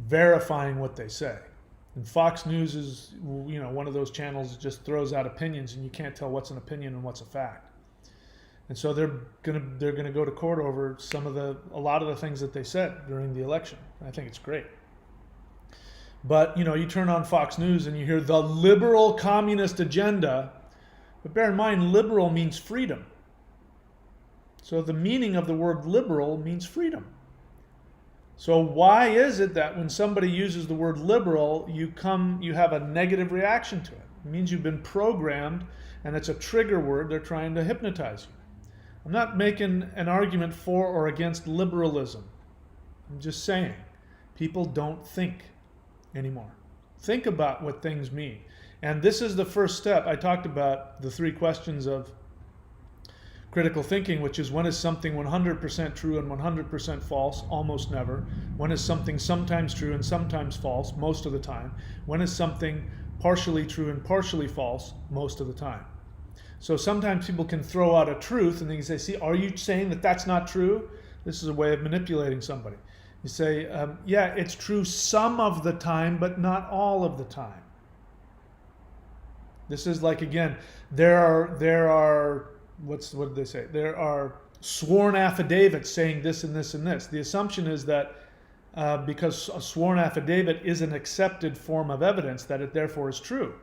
S1: verifying what they say. And Fox News is, one of those channels that just throws out opinions, and you can't tell what's an opinion and what's a fact. And so they're gonna go to court over a lot of the things that they said during the election. I think it's great. But you turn on Fox News and you hear the liberal communist agenda. But bear in mind, liberal means freedom. So the meaning of the word liberal means freedom. So why is it that when somebody uses the word liberal, you have a negative reaction to it? It means you've been programmed, and it's a trigger word. They're trying to hypnotize you. I'm not making an argument for or against liberalism. I'm just saying people don't think anymore. Think about what things mean. And this is the first step. I talked about the 3 questions of critical thinking, which is, when is something 100% true and 100% false? Almost never. When is something sometimes true and sometimes false? Most of the time. When is something partially true and partially false? Most of the time. So sometimes people can throw out a truth and they can say, see, are you saying that that's not true? This is a way of manipulating somebody. You say, yeah, it's true some of the time, but not all of the time. This is like, again, there are what did they say? There are sworn affidavits saying this and this and this. The assumption is that because a sworn affidavit is an accepted form of evidence, that it therefore is true.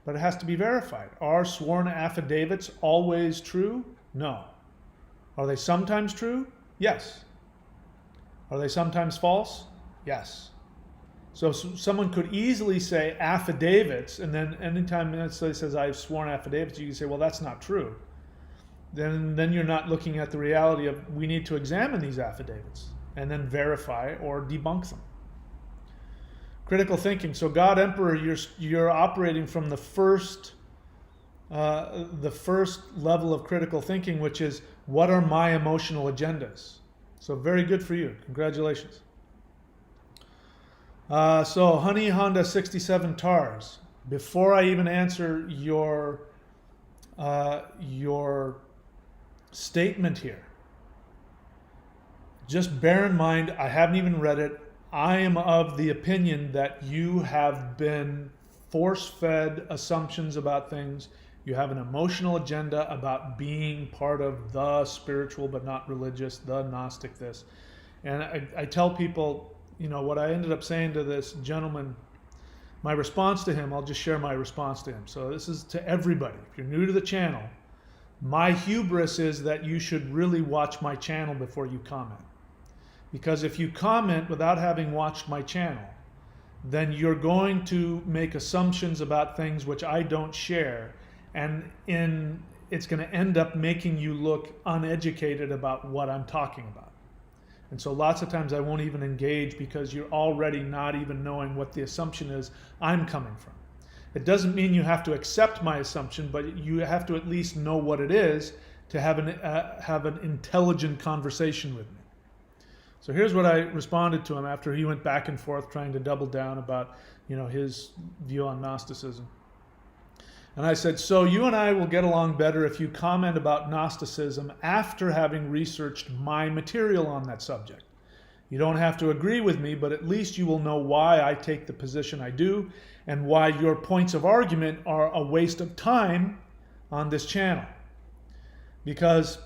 S1: But it has to be verified. Are sworn affidavits always true? No. Are they sometimes true? Yes. Are they sometimes false? Yes. So someone could easily say affidavits, and then anytime somebody says, I've sworn affidavits, you can say, well, that's not true. Then you're not looking at the reality of, we need to examine these affidavits and then verify or debunk them. Critical thinking. So God Emperor, you're operating from the first level of critical thinking, which is, what are my emotional agendas? So very good for you. Congratulations. So Honey Honda 67 TARS. Before I even answer your statement here, just bear in mind, I haven't even read it. I am of the opinion that you have been force-fed assumptions about things. You have an emotional agenda about being part of the spiritual but not religious, the Gnostic this. And I tell people, what I ended up saying to this gentleman, my response to him, I'll just share my response to him. So this is to everybody. If you're new to the channel, my hubris is that you should really watch my channel before you comment. Because if you comment without having watched my channel, then you're going to make assumptions about things which I don't share, and it's going to end up making you look uneducated about what I'm talking about. And so lots of times I won't even engage because you're already not even knowing what the assumption is I'm coming from. It doesn't mean you have to accept my assumption, but you have to at least know what it is to have an intelligent conversation with me. So here's what I responded to him after he went back and forth trying to double down about his view on Gnosticism. And I said, so you and I will get along better if you comment about Gnosticism after having researched my material on that subject. You don't have to agree with me, but at least you will know why I take the position I do and why your points of argument are a waste of time on this channel. Because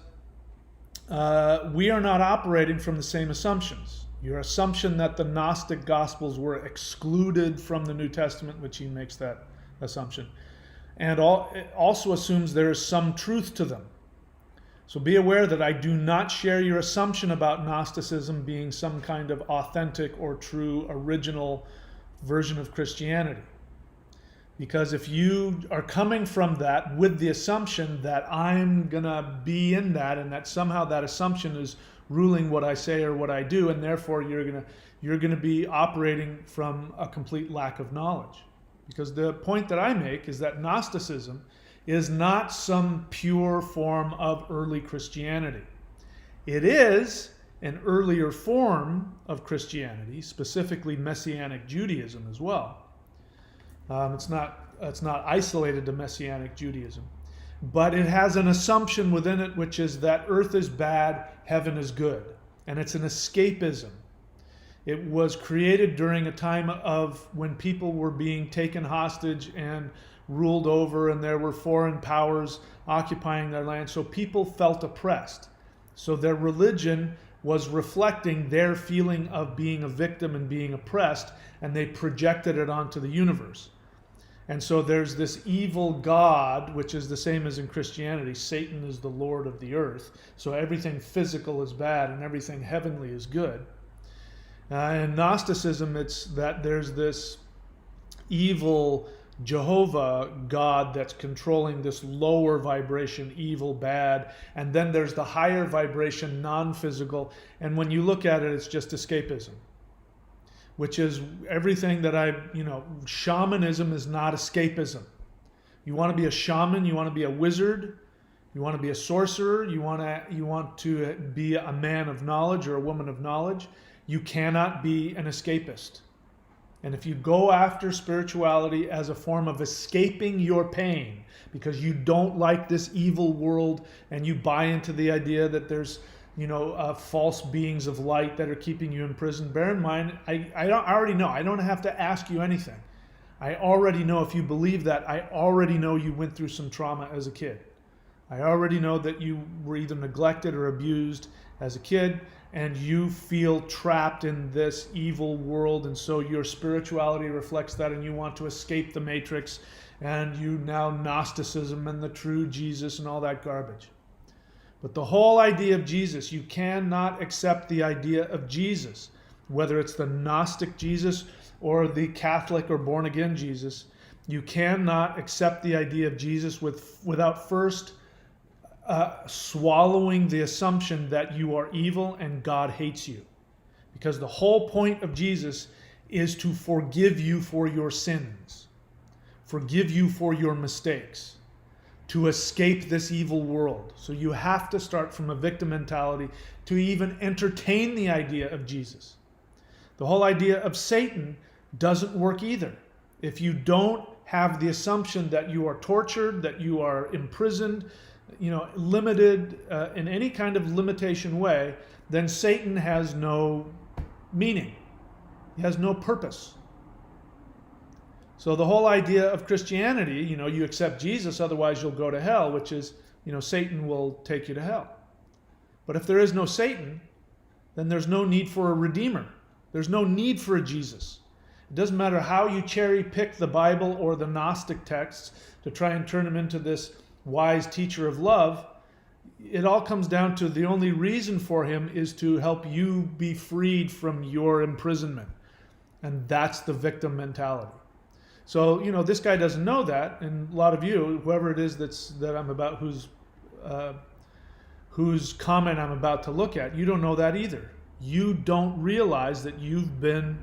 S1: we are not operating from the same assumptions. Your assumption that the Gnostic Gospels were excluded from the New Testament, which he makes that assumption, and it also assumes there is some truth to them. So be aware that I do not share your assumption about Gnosticism being some kind of authentic or true original version of Christianity. Because if you are coming from that with the assumption that I'm going to be in that and that somehow that assumption is ruling what I say or what I do, and therefore you're going to be operating from a complete lack of knowledge. Because the point that I make is that Gnosticism is not some pure form of early Christianity. It is an earlier form of Christianity, specifically Messianic Judaism as well. It's not isolated to Messianic Judaism. But it has an assumption within it, which is that earth is bad, heaven is good. And it's an escapism. It was created during a time of when people were being taken hostage and ruled over, and there were foreign powers occupying their land. So people felt oppressed. So their religion was reflecting their feeling of being a victim and being oppressed, and they projected it onto the universe. And so there's this evil God, which is the same as in Christianity. Satan is the Lord of the earth. So everything physical is bad and everything heavenly is good. In Gnosticism, it's that there's this evil Jehovah God that's controlling this lower vibration, evil, bad. And then there's the higher vibration, non-physical. And when you look at it, it's just escapism, which is everything that shamanism is not escapism. You want to be a shaman, you want to be a wizard, you want to be a sorcerer, you want to be a man of knowledge or a woman of knowledge. You cannot be an escapist. And if you go after spirituality as a form of escaping your pain because you don't like this evil world and you buy into the idea that there's false beings of light that are keeping you in prison, bear in mind, I already know. I don't have to ask you anything. I already know if you believe that. I already know you went through some trauma as a kid. I already know that you were either neglected or abused as a kid, and you feel trapped in this evil world, and so your spirituality reflects that, and you want to escape the matrix, and you now Gnosticism and the true Jesus and all that garbage. But the whole idea of Jesus, you cannot accept the idea of Jesus, whether it's the Gnostic Jesus or the Catholic or born-again Jesus. You cannot accept the idea of Jesus without first swallowing the assumption that you are evil and God hates you. Because the whole point of Jesus is to forgive you for your sins, forgive you for your mistakes, to escape this evil world. So you have to start from a victim mentality to even entertain the idea of Jesus. The whole idea of Satan doesn't work either. If you don't have the assumption that you are tortured, that you are imprisoned, limited in any kind of limitation way, then Satan has no meaning. He has no purpose. So the whole idea of Christianity, you accept Jesus, otherwise you'll go to hell, which is, Satan will take you to hell. But if there is no Satan, then there's no need for a Redeemer. There's no need for a Jesus. It doesn't matter how you cherry pick the Bible or the Gnostic texts to try and turn them into this wise teacher of love. It all comes down to the only reason for him is to help you be freed from your imprisonment. And that's the victim mentality. So, this guy doesn't know that, and a lot of you, whoever it is that I'm about, whose comment I'm about to look at, you don't know that either. You don't realize that you've been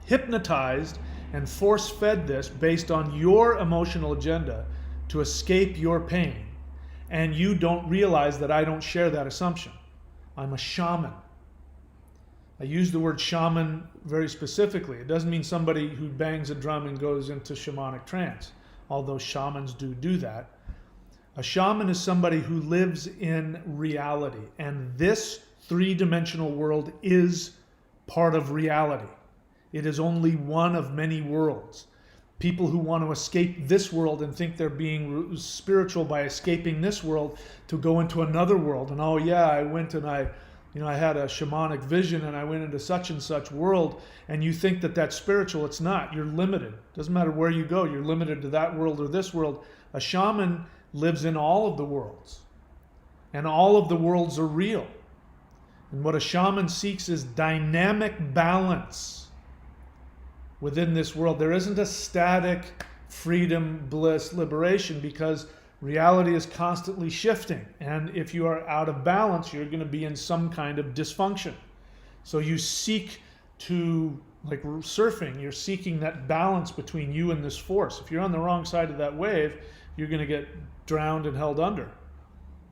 S1: hypnotized and force-fed this based on your emotional agenda to escape your pain. And you don't realize that I don't share that assumption. I'm a shaman. I use the word shaman very specifically. It doesn't mean somebody who bangs a drum and goes into shamanic trance, although shamans do that. A shaman is somebody who lives in reality, and this three-dimensional world is part of reality. It is only one of many worlds. People who want to escape this world and think they're being spiritual by escaping this world to go into another world. And I went and I had a shamanic vision and I went into such and such world, and you think that that's spiritual. It's not. You're limited. Doesn't matter where you go. You're limited to that world or this world. A shaman lives in all of the worlds, and all of the worlds are real. And what a shaman seeks is dynamic balance within this world. There isn't a static freedom, bliss, liberation, because reality is constantly shifting. And if you are out of balance, you're going to be in some kind of dysfunction. So you seek to, like surfing, you're seeking that balance between you and this force. If you're on the wrong side of that wave, you're going to get drowned and held under.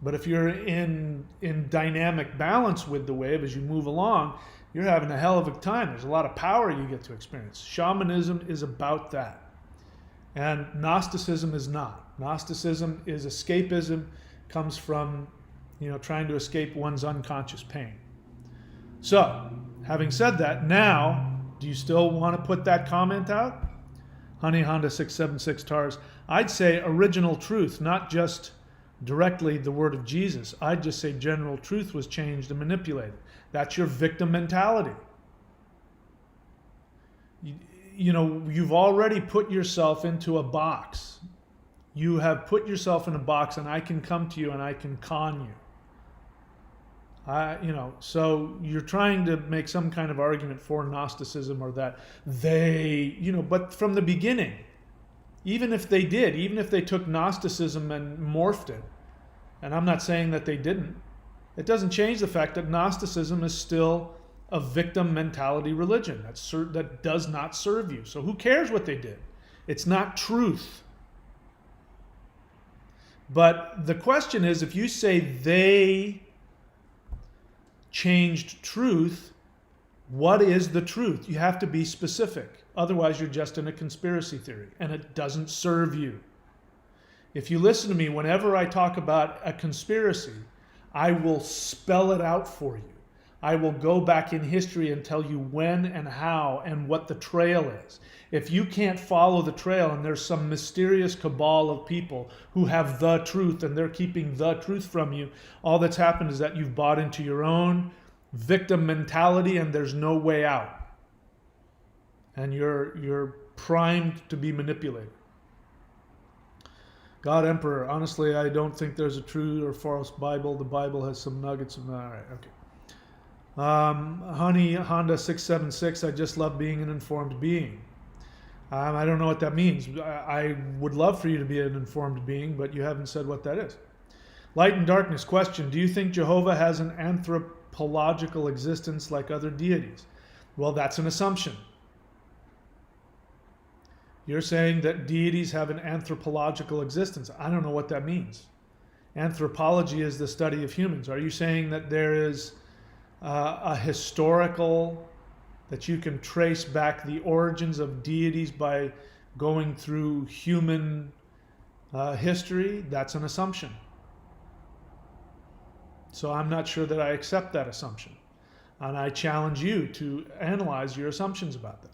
S1: But if you're in dynamic balance with the wave as you move along, you're having a hell of a time. There's a lot of power you get to experience. Shamanism is about that. And Gnosticism is not. Gnosticism is escapism, comes from, trying to escape one's unconscious pain. So, having said that, now, do you still want to put that comment out? Honey Honda 676 Tars, I'd say original truth, not just directly the word of Jesus. I'd just say general truth was changed and manipulated. That's your victim mentality. You know, you've already put yourself into a box. You have put yourself in a box, and I can come to you and I can con you. So you're trying to make some kind of argument for Gnosticism, or that they, but from the beginning, even if they took Gnosticism and morphed it, and I'm not saying that they didn't, it doesn't change the fact that Gnosticism is still a victim mentality religion that does not serve you. So who cares what they did? It's not truth. But the question is, if you say they changed truth, what is the truth? You have to be specific. Otherwise, you're just in a conspiracy theory, and it doesn't serve you. If you listen to me, whenever I talk about a conspiracy, I will spell it out for you. I will go back in history and tell you when and how and what the trail is. If you can't follow the trail, and there's some mysterious cabal of people who have the truth and they're keeping the truth from you, all that's happened is that you've bought into your own victim mentality, and there's no way out. And you're primed to be manipulated. God Emperor, honestly, I don't think there's a true or false Bible. The Bible has some nuggets of that. All right, okay. Honey Honda 676, I just love being an informed being. I don't know what that means. I would love for you to be an informed being, but you haven't said what that is. Light and Darkness, question, do you think Jehovah has an anthropological existence like other deities? Well, that's an assumption. You're saying that deities have an anthropological existence. I don't know what that means. Anthropology is the study of humans. Are you saying that there is a historical, that you can trace back the origins of deities by going through human history? That's an assumption. So I'm not sure that I accept that assumption. And I challenge you to analyze your assumptions about that.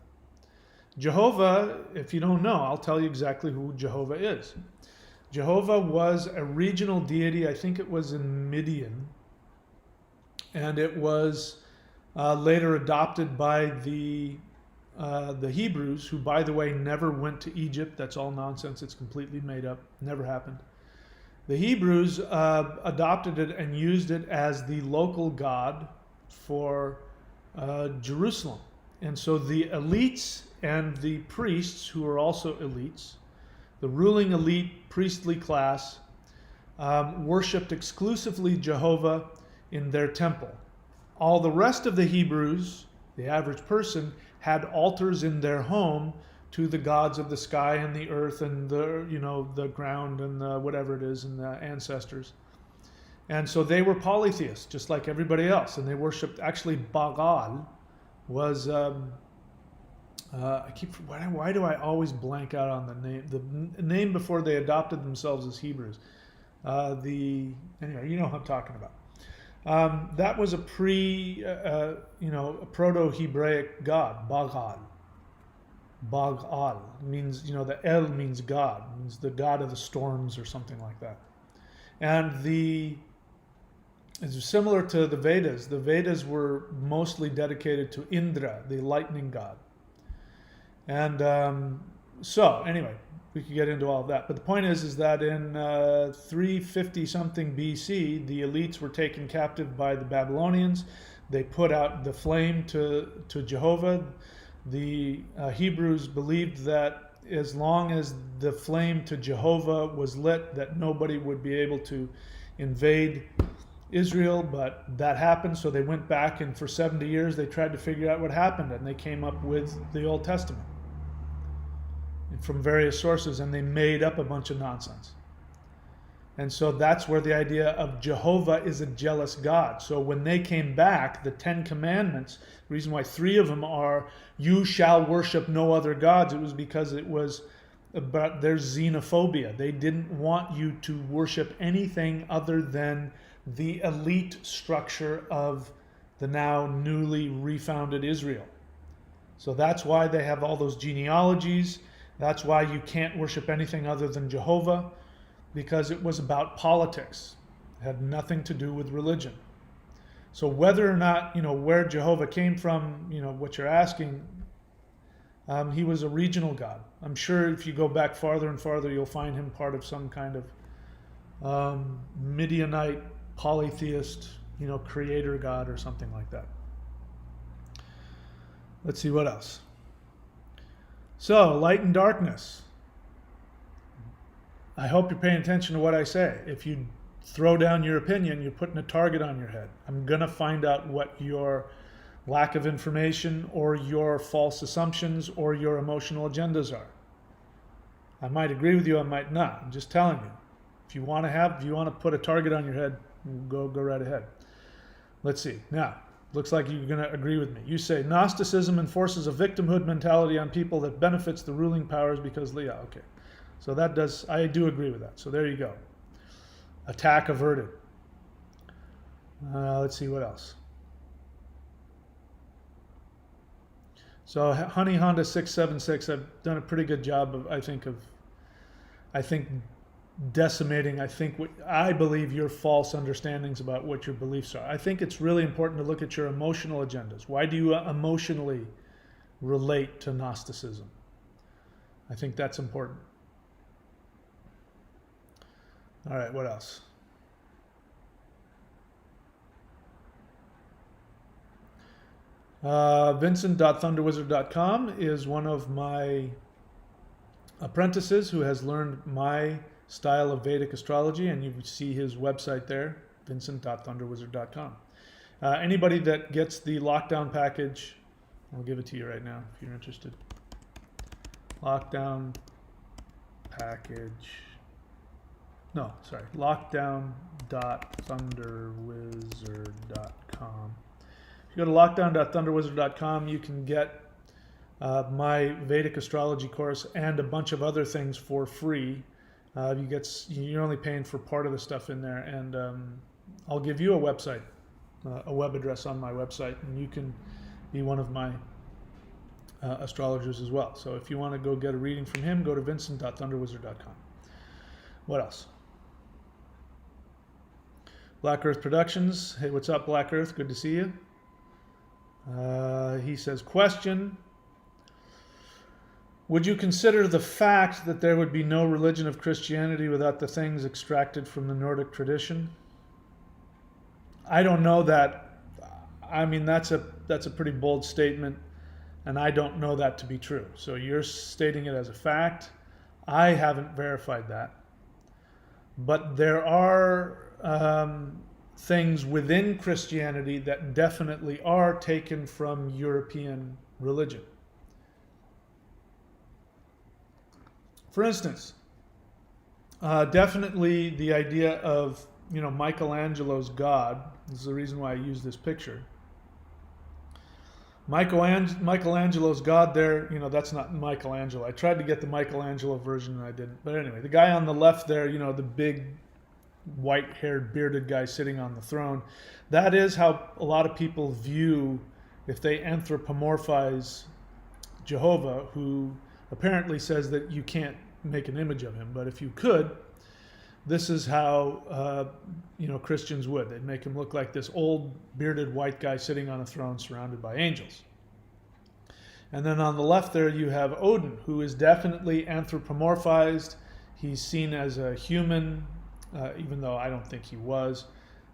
S1: Jehovah, if you don't know, I'll tell you exactly who Jehovah is. Jehovah was a regional deity, I think it was in Midian, and it was later adopted by the Hebrews, who, by the way, never went to Egypt. That's all nonsense. It's completely made up. Never happened. The Hebrews adopted it and used it as the local god for Jerusalem. And so the elites and the priests, who are also elites, the ruling elite priestly class, worshipped exclusively Jehovah in their temple. All the rest of the Hebrews, the average person, had altars in their home to the gods of the sky and the earth and the ground and the whatever it is, and the ancestors. And so they were polytheists, just like everybody else. And they worshipped, actually, Baal was, why do I always blank out on the name before they adopted themselves as Hebrews? Anyway, you know what I'm talking about. That was a Proto-Hebraic god, Baal. Baal means, the El means God, means the god of the storms or something like that. And it's similar to the Vedas. The Vedas were mostly dedicated to Indra, the lightning god. And so anyway, we could get into all of that. But the point is that in 350 something BC, the elites were taken captive by the Babylonians. They put out the flame to Jehovah. The Hebrews believed that as long as the flame to Jehovah was lit, that nobody would be able to invade Israel, but that happened. So they went back, and for 70 years they tried to figure out what happened, and they came up with the Old Testament from various sources, and they made up a bunch of nonsense. And so that's where the idea of Jehovah is a jealous God. So when they came back, the 10 Commandments, the reason why 3 of them are, you shall worship no other gods, it was because it was about their xenophobia. They didn't want you to worship anything other than the elite structure of the now newly refounded Israel. So that's why they have all those genealogies, That's why you can't worship anything other than Jehovah, because it was about politics. It had nothing to do with religion. So whether or not, where Jehovah came from, what you're asking, he was a regional god. I'm sure if you go back farther and farther, you'll find him part of some kind of Midianite polytheist, creator god or something like that. Let's see what else. So, light and darkness. I hope you're paying attention to what I say. If you throw down your opinion, you're putting a target on your head. I'm going to find out what your lack of information or your false assumptions or your emotional agendas are. I might agree with you, I might not. I'm just telling you. If you want to put a target on your head, go right ahead. Let's see. Now, looks like you're going to agree with me. You say Gnosticism enforces a victimhood mentality on people that benefits the ruling powers because, yeah, okay. So I do agree with that. So there you go. Attack averted. Let's see what else. So Honey Honda 676, I've done a pretty good job of, I think decimating, what I believe your false understandings about what your beliefs are. I think it's really important to look at your emotional agendas. Why do you emotionally relate to Gnosticism? I think that's important. All right, what else? Vincent.thunderwizard.com is one of my apprentices who has learned my style of Vedic astrology, and you see his website there, Vincent.thunderwizard.com. Anybody that gets the lockdown package, I'll give it to you right now if you're interested. Lockdown package. No, sorry, lockdown.thunderwizard.com. If you go to lockdown.thunderwizard.com, you can get my Vedic astrology course and a bunch of other things for free. You're only paying for part of the stuff in there, and I'll give you a website, a web address on my website, and you can be one of my astrologers as well. So if you want to go get a reading from him, go to vincent.thunderwizard.com. What else? Black Earth Productions. Hey, what's up, Black Earth? Good to see you. He says, question: would you consider the fact that there would be no religion of Christianity without the things extracted from the Nordic tradition? I don't know that. I mean, that's a pretty bold statement, and I don't know that to be true. So you're stating it as a fact. I haven't verified that. But there are things within Christianity that definitely are taken from European religion. For instance, definitely the idea of, Michelangelo's God. This is the reason why I use this picture. Michelangelo's God there, that's not Michelangelo. I tried to get the Michelangelo version and I didn't. But anyway, the guy on the left there, the big white-haired bearded guy sitting on the throne, that is how a lot of people view, if they anthropomorphize Jehovah, who apparently says that you can't make an image of him, but if you could, this is how Christians would. They'd make him look like this old bearded white guy sitting on a throne surrounded by angels. And then on the left there you have Odin, who is definitely anthropomorphized. He's seen as a human, even though I don't think he was.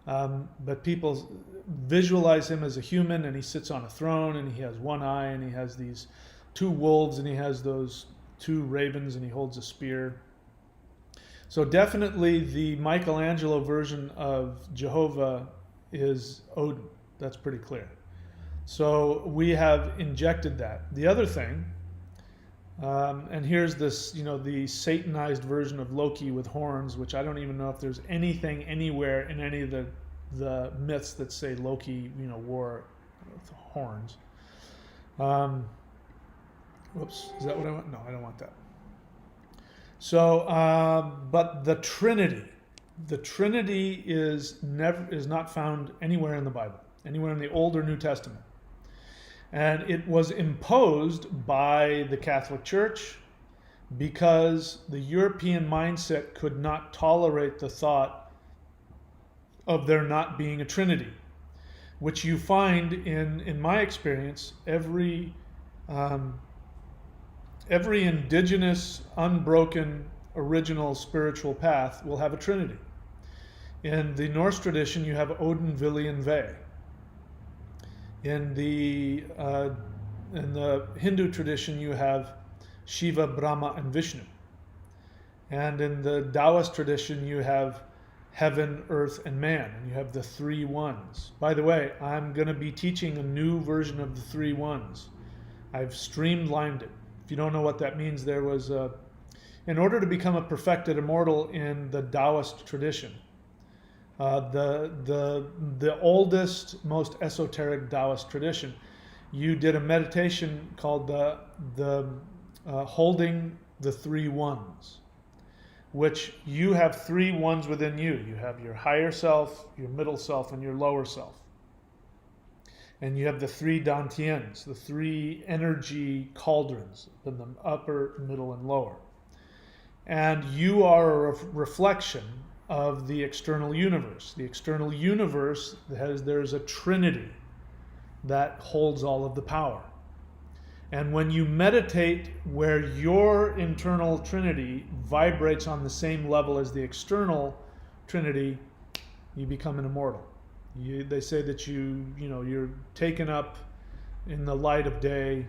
S1: But people visualize him as a human, and he sits on a throne, and he has one eye, and he has these two wolves, and he has those two ravens, and he holds a spear. So definitely the Michelangelo version of Jehovah is Odin. That's pretty clear. So we have injected that. The other thing, and here's this, the Satanized version of Loki with horns, which I don't even know if there's anything anywhere in any of the myths that say Loki, wore horns. Whoops, is that what I want? No, I don't want that. So, but the Trinity is not found anywhere in the Bible, anywhere in the Old or New Testament. And it was imposed by the Catholic Church, because the European mindset could not tolerate the thought of there not being a Trinity, which you find in my experience, every indigenous, unbroken, original spiritual path will have a Trinity. In the Norse tradition, you have Odin, Vili, and Ve. In the Hindu tradition, you have Shiva, Brahma, and Vishnu. And in the Taoist tradition, you have heaven, earth, and man, and you have the three ones. By the way, I'm going to be teaching a new version of the three ones. I've streamlined it. If you don't know what that means, there was in order to become a perfected immortal in the Taoist tradition, the oldest, most esoteric Taoist tradition, you did a meditation called the holding the three ones, which you have three ones within you. You have your higher self, your middle self, and your lower self. And you have the three dantians, the three energy cauldrons, in the upper, middle, and lower. And you are a reflection of the external universe. The external universe, there's a trinity that holds all of the power. And when you meditate where your internal trinity vibrates on the same level as the external trinity, you become an immortal. They say that you're taken up in the light of day,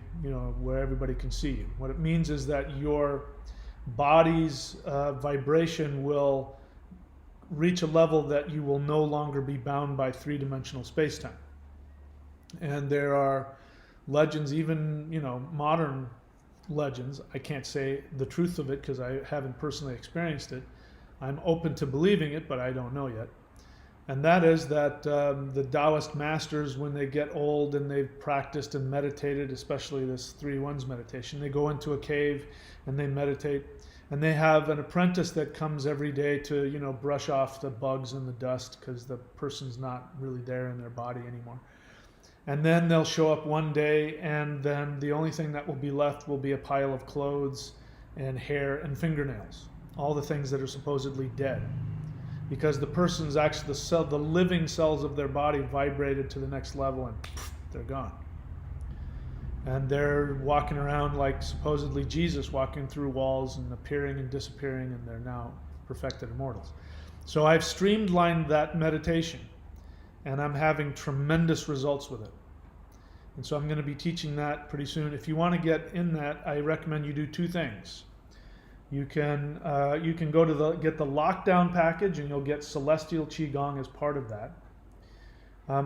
S1: where everybody can see you. What it means is that your body's vibration will reach a level that you will no longer be bound by three-dimensional space-time. And there are legends, even modern legends. I can't say the truth of it because I haven't personally experienced it. I'm open to believing it, but I don't know yet. And that is that the Taoist masters, when they get old and they've practiced and meditated, especially this three ones meditation, they go into a cave and they meditate, and they have an apprentice that comes every day to brush off the bugs and the dust because the person's not really there in their body anymore. And then they'll show up one day, and then the only thing that will be left will be a pile of clothes and hair and fingernails, all the things that are supposedly dead, because the person's actually the living cells of their body vibrated to the next level, and they're gone. And they're walking around like supposedly Jesus, walking through walls and appearing and disappearing, and they're now perfected immortals. So I've streamlined that meditation, and I'm having tremendous results with it. And so I'm going to be teaching that pretty soon. If you want to get in that, I recommend you do two things. You can go to get the lockdown package, and you'll get Celestial Qigong as part of that.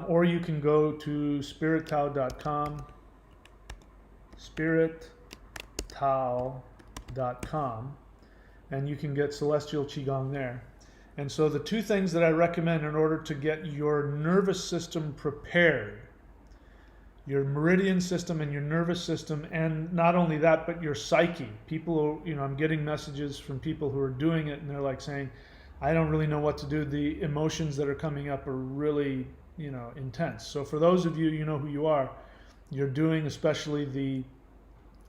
S1: Or you can go to spirittao.com, spirittao.com, and you can get Celestial Qigong there. And so the two things that I recommend in order to get your nervous system prepared, your meridian system and your nervous system, and not only that, but your psyche. People, I'm getting messages from people who are doing it, and they're like saying, I don't really know what to do. The emotions that are coming up are really, intense. So for those of you, you know who you are, you're doing especially the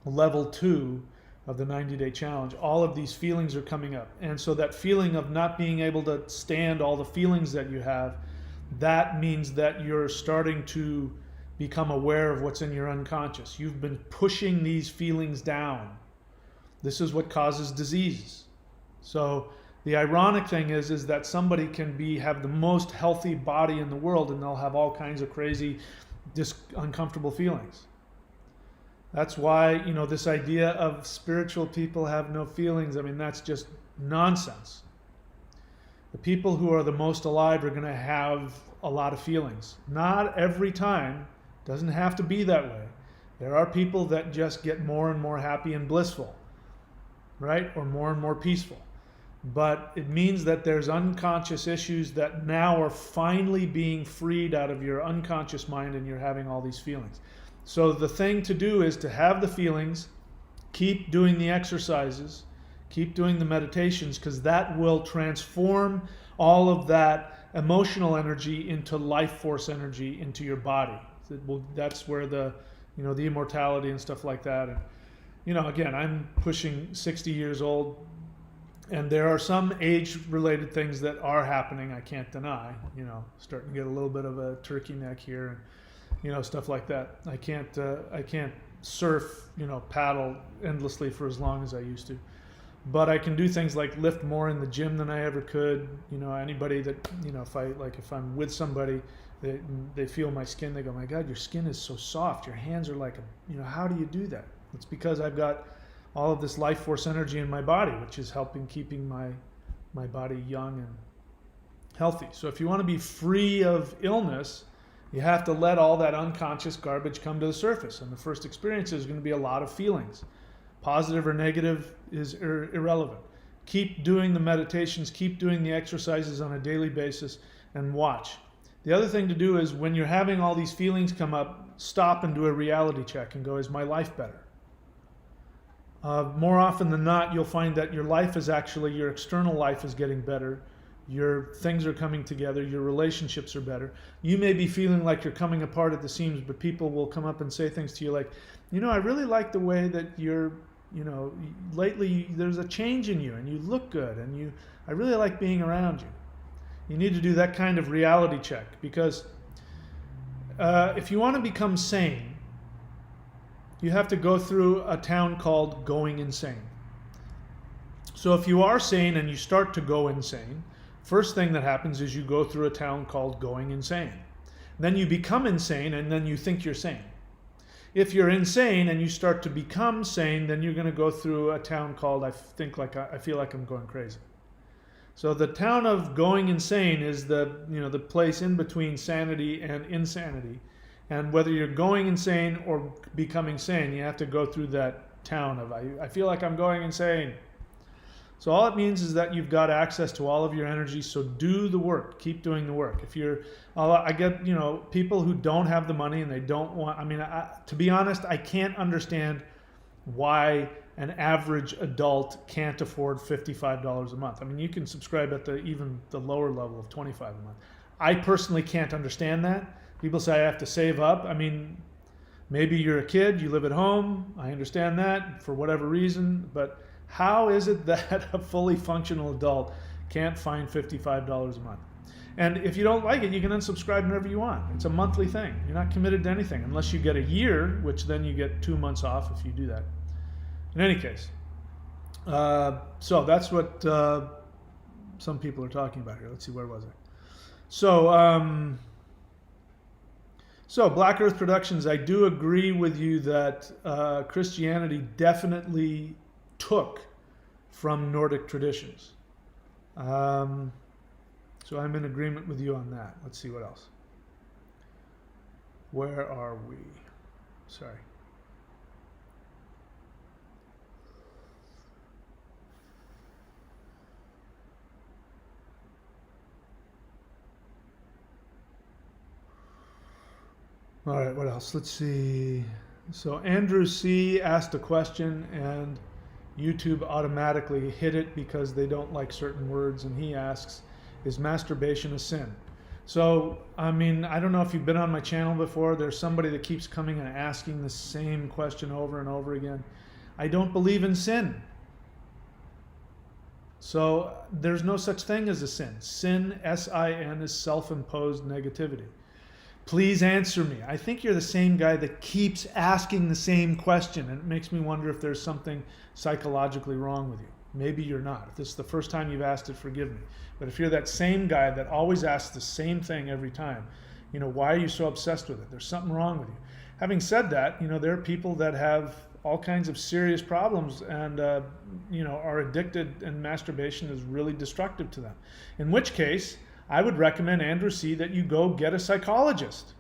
S1: level 2 of the 90-day challenge. All of these feelings are coming up. And so that feeling of not being able to stand all the feelings that you have, that means that you're starting to become aware of what's in your unconscious. You've been pushing these feelings down. This is what causes disease. So the ironic thing is that somebody can have the most healthy body in the world, and they'll have all kinds of crazy, uncomfortable feelings. That's why, this idea of spiritual people have no feelings, that's just nonsense. The people who are the most alive are going to have a lot of feelings. Not every time. Doesn't have to be that way. There are people that just get more and more happy and blissful, right? Or more and more peaceful. But it means that there's unconscious issues that now are finally being freed out of your unconscious mind, and you're having all these feelings. So the thing to do is to have the feelings, keep doing the exercises, keep doing the meditations, because that will transform all of that emotional energy into life force energy into your body. That's where the immortality and stuff like that. again, I'm pushing 60 years old, and there are some age-related things that are happening. I can't deny. Starting to get a little bit of a turkey neck here, and stuff like that. I can't surf, paddle endlessly for as long as I used to. But I can do things like lift more in the gym than I ever could. Anybody that, if I'm with somebody, they feel my skin, they go, my God, your skin is so soft. Your hands are like, how do you do that? It's because I've got all of this life force energy in my body, which is helping keeping my body young and healthy. So if you want to be free of illness, you have to let all that unconscious garbage come to the surface. And the first experience is going to be a lot of feelings. Positive or negative is irrelevant. Keep doing the meditations, keep doing the exercises on a daily basis, and watch. The other thing to do is when you're having all these feelings come up, stop and do a reality check and go, is my life better? More often than not, you'll find that your life is actually, your external life is getting better. Your things are coming together. Your relationships are better. You may be feeling like you're coming apart at the seams, but people will come up and say things to you like, I really like the way that you're, lately there's a change in you and you look good and I really like being around you. You need to do that kind of reality check, because if you want to become sane, you have to go through a town called going insane. So if you are sane and you start to go insane, first thing that happens is you go through a town called going insane. Then you become insane, and then you think you're sane. If you're insane and you start to become sane, then you're going to go through a town called I feel like I'm going crazy. So the town of going insane is the place in between sanity and insanity. And whether you're going insane or becoming sane, you have to go through that town of I feel like I'm going insane. So all it means is that you've got access to all of your energy, so do the work. Keep doing the work. I get, people who don't have the money and they don't want, to be honest, I can't understand why an average adult can't afford $55 a month. You can subscribe at even the lower level of $25 a month. I personally can't understand that. People say I have to save up. Maybe you're a kid, you live at home. I understand that for whatever reason, but how is it that a fully functional adult can't find $55 a month? And if you don't like it, you can unsubscribe whenever you want. It's a monthly thing. You're not committed to anything unless you get a year, which then you get 2 months off if you do that. In any case, so that's what some people are talking about here. Let's see, where was I? So Black Earth Productions, I do agree with you that Christianity definitely took from Nordic traditions. So I'm in agreement with you on that. Let's see what else. Where are we? Sorry. All right, what else? Let's see. So Andrew C. asked a question and YouTube automatically hit it because they don't like certain words, and he asks, is masturbation a sin? So, I don't know if you've been on my channel before. There's somebody that keeps coming and asking the same question over and over again. I don't believe in sin. So there's no such thing as a sin. Sin, S-I-N, is self-imposed negativity. Please answer me. I think you're the same guy that keeps asking the same question, and it makes me wonder if there's something psychologically wrong with you. Maybe you're not. If this is the first time you've asked it, forgive me. But if you're that same guy that always asks the same thing every time, why are you so obsessed with it? There's something wrong with you. Having said that, there are people that have all kinds of serious problems and, are addicted, and masturbation is really destructive to them. In which case, I would recommend, Andrew C., that you go get a psychologist,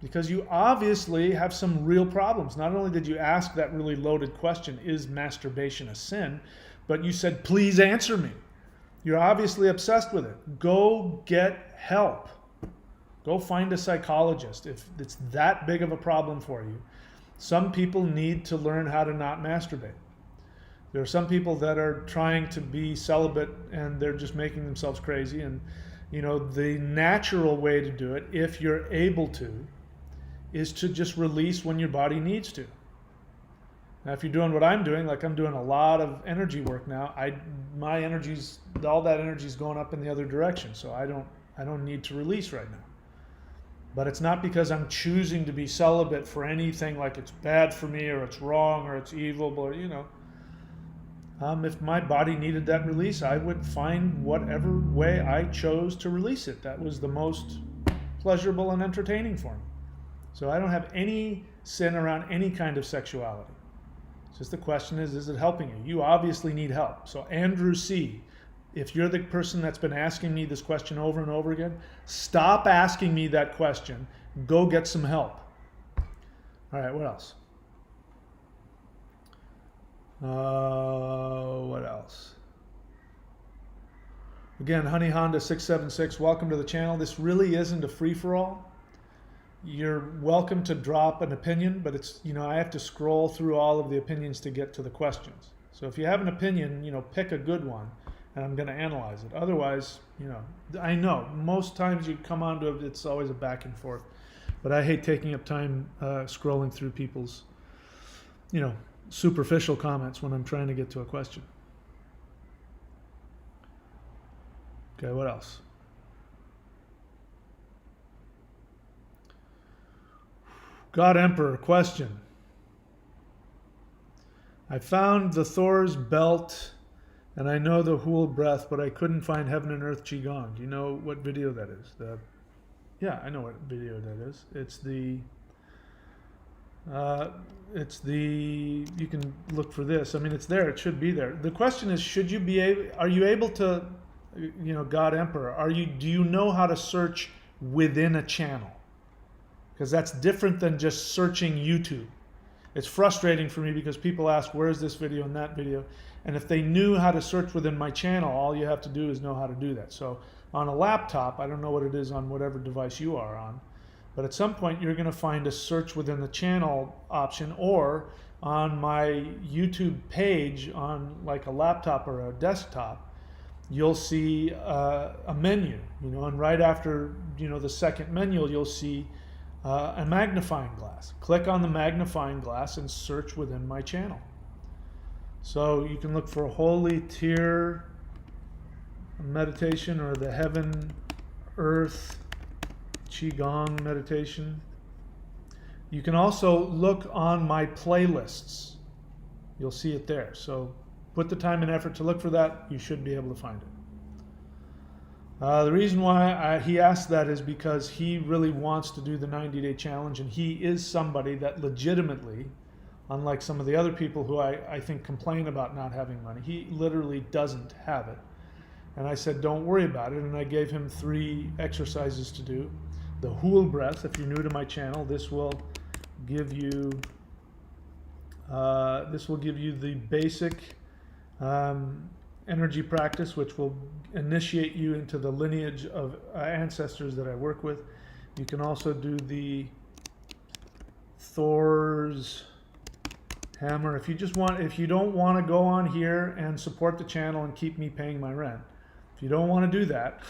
S1: because you obviously have some real problems. Not only did you ask that really loaded question, is masturbation a sin, but you said, please answer me. You're obviously obsessed with it. Go get help. Go find a psychologist if it's that big of a problem for you. Some people need to learn how to not masturbate. There are some people that are trying to be celibate and they're just making themselves crazy. And, the natural way to do it, if you're able to, is to just release when your body needs to. Now, if you're doing what I'm doing, like I'm doing a lot of energy work now, my energy's, all that energy is going up in the other direction. So I don't need to release right now. But it's not because I'm choosing to be celibate for anything like it's bad for me or it's wrong or it's evil, or if my body needed that release, I would find whatever way I chose to release it. That was the most pleasurable and entertaining for me. So I don't have any sin around any kind of sexuality. It's just the question is it helping you? You obviously need help. So Andrew C., if you're the person that's been asking me this question over and over again, stop asking me that question. Go get some help. All right, what else? What else? Again, Honey Honda 676, welcome to the channel. This really isn't a free-for-all. You're welcome to drop an opinion, but it's, I have to scroll through all of the opinions to get to the questions. So if you have an opinion, pick a good one, and I'm going to analyze it. Otherwise, I know most times you come onto it, it's always a back and forth, but I hate taking up time scrolling through people's, superficial comments when I'm trying to get to a question. Okay, what else? God Emperor, question. I found the Thor's belt and I know the Hool breath, but I couldn't find Heaven and Earth Qigong. Do you know what video that is? Yeah, I know what video that is. You can look for this. I mean, it's there. It should be there. The question is, are you able to, God Emperor, do you know how to search within a channel? Because that's different than just searching YouTube. It's frustrating for me because people ask, where's this video and that video? And if they knew how to search within my channel, all you have to do is know how to do that. So on a laptop, I don't know what it is on whatever device you are on, but at some point you're going to find a search within the channel option, or on my YouTube page on like a laptop or a desktop, you'll see a menu, and right after, the second menu, you'll see a magnifying glass. Click on the magnifying glass and search within my channel. So you can look for Holy Tear meditation or the Heaven Earth Qigong meditation. You can also look on my playlists. You'll see it there. So put the time and effort to look for that. You should be able to find it. The reason why he asked that is because he really wants to do the 90-day challenge, and he is somebody that legitimately, unlike some of the other people who I think complain about not having money, he literally doesn't have it. And I said, don't worry about it, and I gave him 3 exercises to do. The Hool breath, if you're new to my channel, this will give you the basic energy practice, which will initiate you into the lineage of ancestors that I work with. You can also do the Thor's hammer. If you don't want to go on here and support the channel and keep me paying my rent, if you don't want to do that,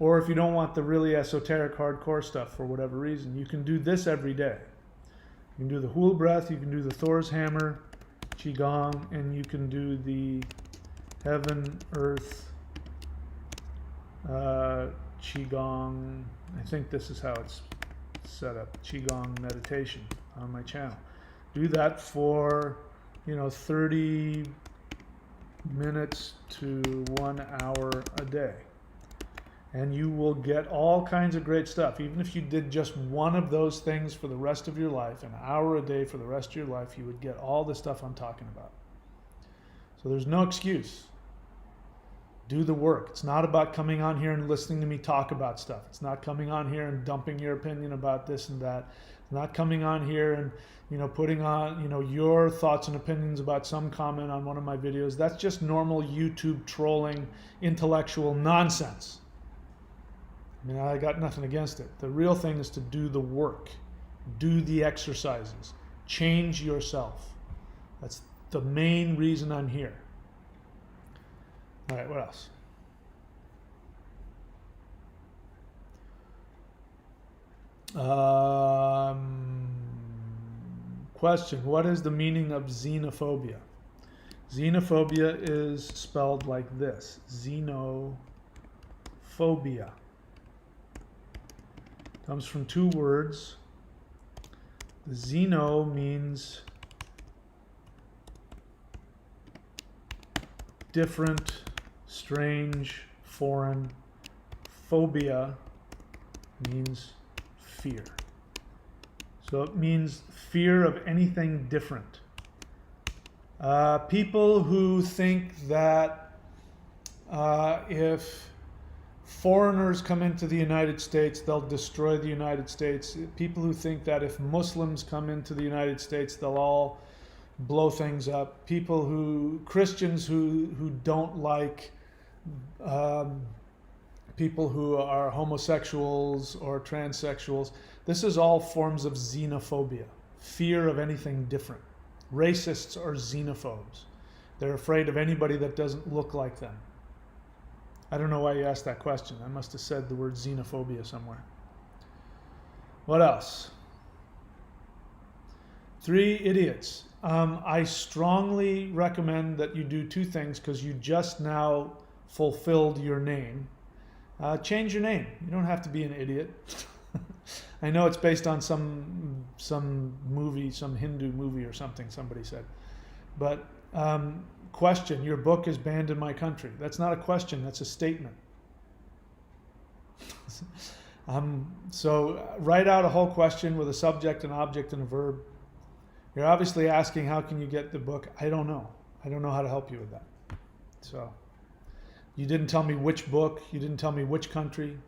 S1: or if you don't want the really esoteric hardcore stuff for whatever reason, you can do this every day. You can do the Hool breath, you can do the Thor's hammer, Qigong, and you can do the Heaven, Earth, Qigong. I think this is how it's set up. Qigong meditation on my channel. Do that for 30 minutes to 1 hour a day, and you will get all kinds of great stuff. Even if you did just one of those things for the rest of your life, an hour a day for the rest of your life, you would get all the stuff I'm talking about. So there's no excuse. Do the work. It's not about coming on here and listening to me talk about stuff. It's not coming on here and dumping your opinion about this and that. It's not coming on here and putting on your thoughts and opinions about some comment on one of my videos. That's just normal YouTube trolling, intellectual nonsense. I mean, I got nothing against it. The real thing is to do the work, do the exercises, change yourself. That's the main reason I'm here. All right, what else? Question, what is the meaning of xenophobia? Xenophobia is spelled like this, xenophobia. Comes from two words. The xeno means different, strange, foreign. Phobia means fear. So it means fear of anything different. People who think that if foreigners come into the United States, they'll destroy the United States. People who think that if Muslims come into the United States, they'll all blow things up. Christians who don't like people who are homosexuals or transsexuals. This is all forms of xenophobia, fear of anything different. Racists are xenophobes. They're afraid of anybody that doesn't look like them. I don't know why you asked that question. I must have said the word xenophobia somewhere. What else? 3 idiots. I strongly recommend that you do 2 things because you just now fulfilled your name. Change your name. You don't have to be an idiot. I know it's based on some movie, some Hindu movie or something, somebody said. But question, your book is banned in my country. That's not a question, that's a statement. So write out a whole question with a subject, an object, and a verb. You're obviously asking, how can you get the book? I don't know. I don't know how to help you with that. So you didn't tell me which book, you didn't tell me which country.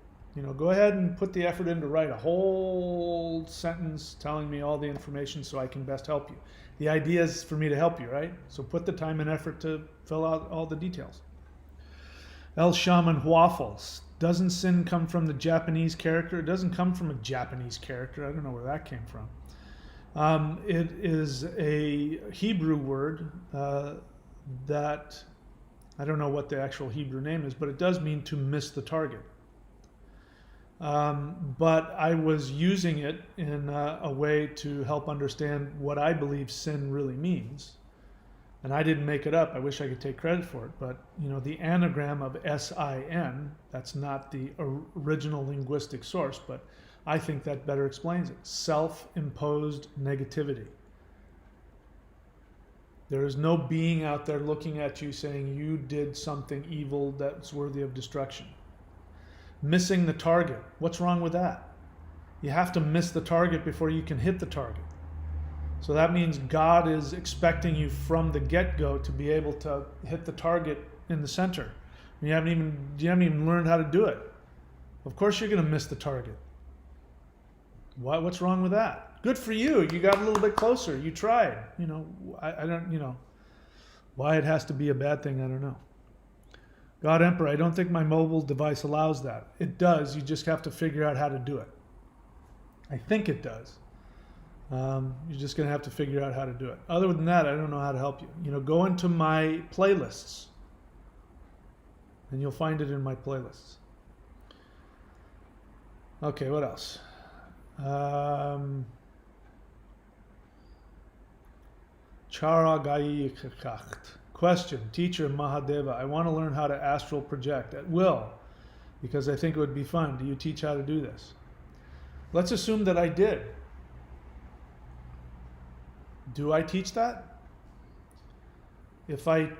S1: Go ahead and put the effort in to write a whole sentence telling me all the information so I can best help you. The idea is for me to help you, right? So put the time and effort to fill out all the details. El Shaman Waffles. Doesn't sin come from the Japanese character? It doesn't come from a Japanese character. I don't know where that came from. It is a Hebrew word that, I don't know what the actual Hebrew name is, but it does mean to miss the target. But I was using it in a way to help understand what I believe sin really means. And I didn't make it up. I wish I could take credit for it. But, the anagram of S-I-N, that's not the original linguistic source, but I think that better explains it. Self-imposed negativity. There is no being out there looking at you saying you did something evil that's worthy of destruction. Missing the target. What's wrong with that? You have to miss the target before you can hit the target. So that means God is expecting you from the get-go to be able to hit the target in the center. You haven't even learned how to do it. Of course you're going to miss the target. What's wrong with that? Good for you. You got a little bit closer. You tried. I don't, why it has to be a bad thing, I don't know. God Emperor, I don't think my mobile device allows that. It does. You just have to figure out how to do it. I think it does. You're just going to have to figure out how to do it. Other than that, I don't know how to help you. Go into my playlists, and you'll find it in my playlists. Okay, what else? Charagayikacht. Question, Teacher Mahadeva, I want to learn how to astral project at will because I think it would be fun. Do you teach how to do this? Let's assume that I did. Do I teach that? If I,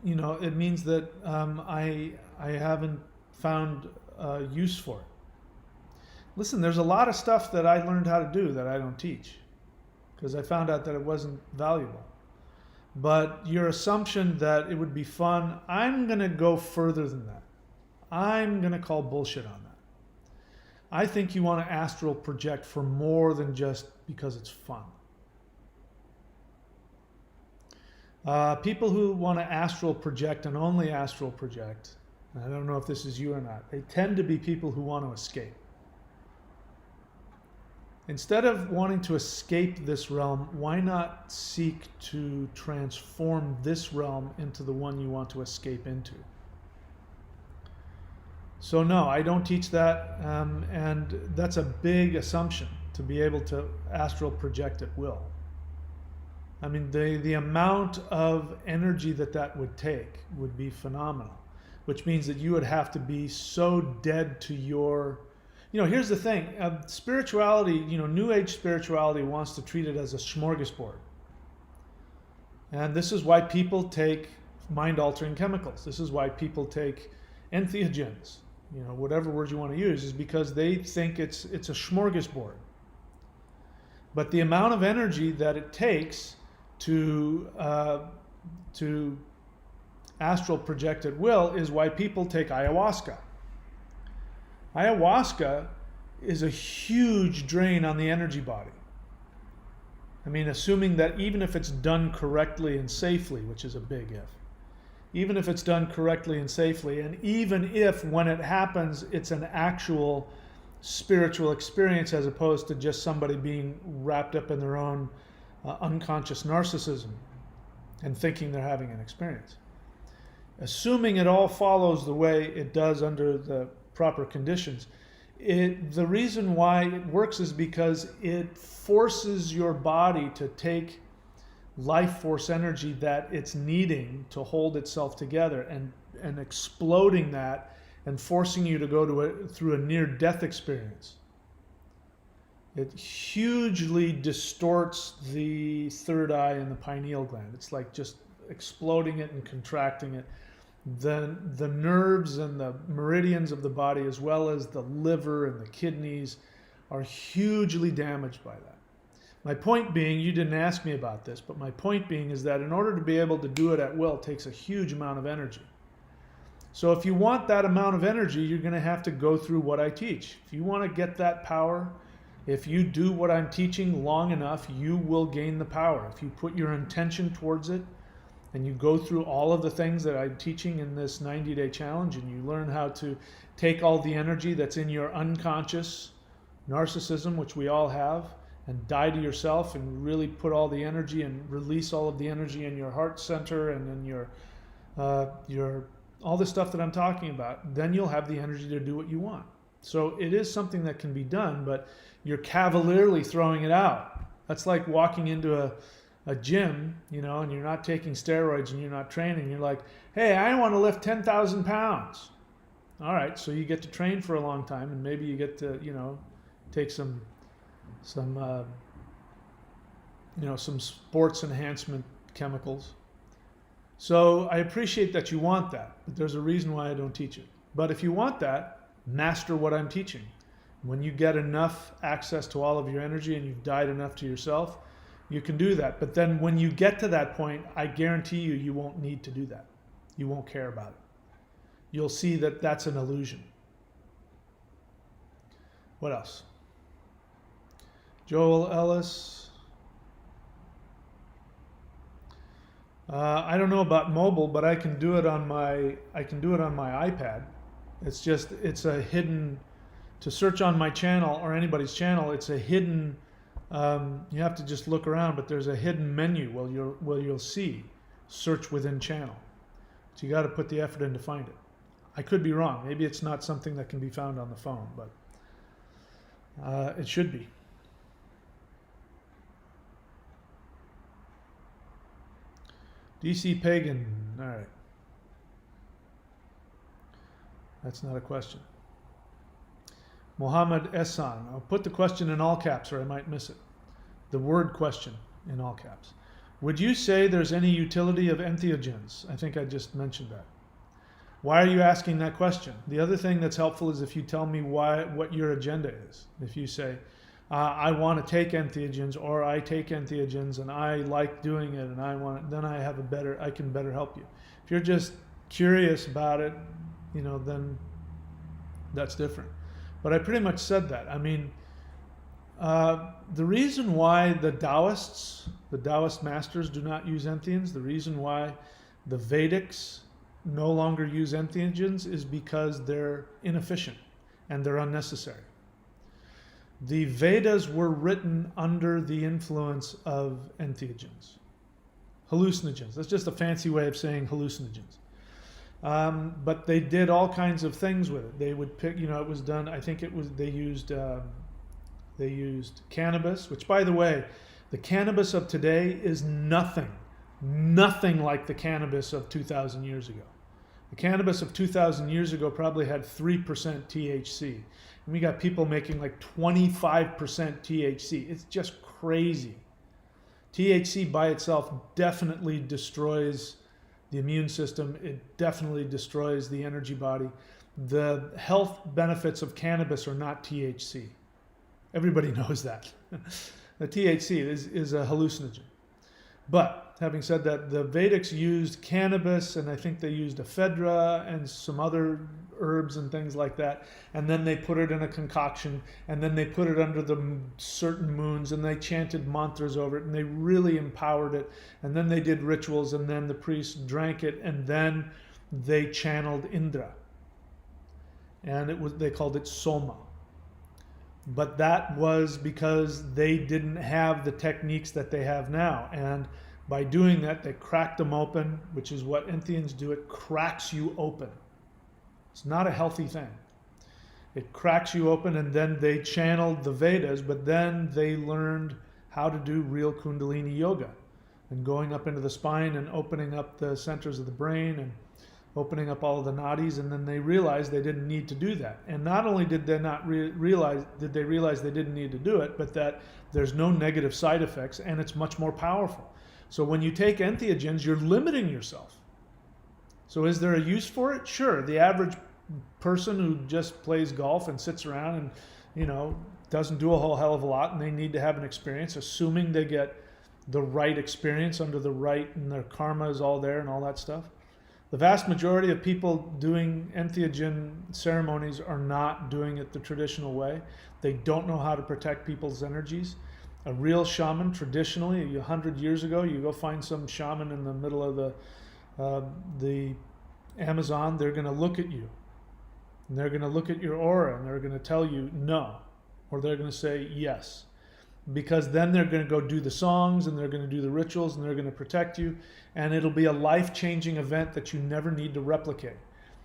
S1: it means that I haven't found use for it. Listen, there's a lot of stuff that I learned how to do that I don't teach because I found out that it wasn't valuable. But your assumption that it would be fun, I'm going to go further than that. I'm going to call bullshit on that. I think you want to astral project for more than just because it's fun. People who want to astral project and only astral project, and I don't know if this is you or not, they tend to be people who want to escape. Instead of wanting to escape this realm, why not seek to transform this realm into the one you want to escape into? So no, I don't teach that, and that's a big assumption, to be able to astral project at will. I mean, the amount of energy that would take would be phenomenal, which means that you would have to be so dead to your, here's the thing, spirituality, New Age spirituality wants to treat it as a smorgasbord. And this is why people take mind-altering chemicals. This is why people take entheogens, whatever word you want to use, is because they think it's a smorgasbord. But the amount of energy that it takes to astral project at will is why people take ayahuasca. Ayahuasca is a huge drain on the energy body. I mean, assuming that even if it's done correctly and safely, which is a big if, even if it's done correctly and safely, and even if when it happens it's an actual spiritual experience as opposed to just somebody being wrapped up in their own unconscious narcissism and thinking they're having an experience. Assuming it all follows the way it does under the proper conditions, the reason why it works is because it forces your body to take life force energy that it's needing to hold itself together and exploding that and forcing you to go through a near-death experience. It hugely distorts the third eye and the pineal gland. It's like just exploding it and contracting it. The nerves and the meridians of the body, as well as the liver and the kidneys, are hugely damaged by that. My point being, you didn't ask me about this, but my point being is that in order to be able to do it at will, it takes a huge amount of energy. So if you want that amount of energy, you're going to have to go through what I teach. If you want to get that power, if you do what I'm teaching long enough, you will gain the power. If you put your intention towards it and you go through all of the things that I'm teaching in this 90-day challenge, and you learn how to take all the energy that's in your unconscious narcissism, which we all have, and die to yourself and really put all the energy and release all of the energy in your heart center and in your all the stuff that I'm talking about, then you'll have the energy to do what you want. So it is something that can be done, but you're cavalierly throwing it out. That's like walking into a gym, and you're not taking steroids and you're not training. You're like, hey, I want to lift 10,000 pounds. All right, so you get to train for a long time, and maybe you get to, take some sports enhancement chemicals. So I appreciate that you want that, but there's a reason why I don't teach it. But if you want that, master what I'm teaching. When you get enough access to all of your energy and you've died enough to yourself, you can do that. But then when you get to that point, I guarantee you won't need to do that. You won't care about it. You'll see that that's an illusion. What else? Joel Ellis. I don't know about mobile, but I can do it on my iPad. It's a hidden, to search on my channel or anybody's channel, it's a hidden, you have to just look around, but there's a hidden menu where you'll see search within channel. So you got to put the effort in to find it. I could be wrong. Maybe it's not something that can be found on the phone, but it should be. DC Pagan, all right. That's not a question. Mohammed Ehsan, I'll put the question in all caps or I might miss it. The word question in all caps. Would you say there's any utility of entheogens? I think I just mentioned that. Why are you asking that question? The other thing that's helpful is if you tell me what your agenda is. If you say, I want to take entheogens, or I take entheogens and I like doing it and I want it, then I can better help you. If you're just curious about it, then that's different. But I pretty much said that. I mean, the reason why the Taoist masters do not use entheogens, the reason why the Vedics no longer use entheogens is because they're inefficient and they're unnecessary. The Vedas were written under the influence of entheogens, hallucinogens. That's just a fancy way of saying hallucinogens. But they did all kinds of things with it. They would pick, it was done, I think it was, they used cannabis, which by the way, The cannabis of today is nothing like the cannabis of 2,000 years ago. The cannabis of 2,000 years ago probably had 3% THC. And we got people making like 25% THC. It's just crazy. THC by itself definitely destroys the immune system. It definitely destroys the energy body. The health benefits of cannabis are not THC. Everybody knows that. The THC is a hallucinogen. But having said that, the Vedics used cannabis, and I think they used ephedra and some other herbs and things like that. And then they put it in a concoction, and then they put it under the certain moons, and they chanted mantras over it, and they really empowered it. And then they did rituals, and then the priests drank it, and then they channeled Indra. And they called it Soma. But that was because they didn't have the techniques that they have now. And by doing that, they cracked them open, which is what entheogens do. It cracks you open. It's not a healthy thing. It cracks you open, and then they channeled the Vedas, but then they learned how to do real Kundalini yoga and going up into the spine and opening up the centers of the brain and opening up all of the nadis, and then they realized they didn't need to do that. And not only did they not realize they didn't need to do it, but that there's no negative side effects, and it's much more powerful. So when you take entheogens, you're limiting yourself. So is there a use for it? Sure. The average person who just plays golf and sits around and, doesn't do a whole hell of a lot, and they need to have an experience, assuming they get the right experience under the right, and their karma is all there and all that stuff. The vast majority of people doing entheogen ceremonies are not doing it the traditional way. They don't know how to protect people's energies. A real shaman, traditionally, 100 years ago, you go find some shaman in the middle of the Amazon, they're going to look at you. And they're going to look at your aura, and they're going to tell you no, or they're going to say yes. Because then they're going to go do the songs, and they're going to do the rituals, and they're going to protect you, and it'll be a life-changing event that you never need to replicate.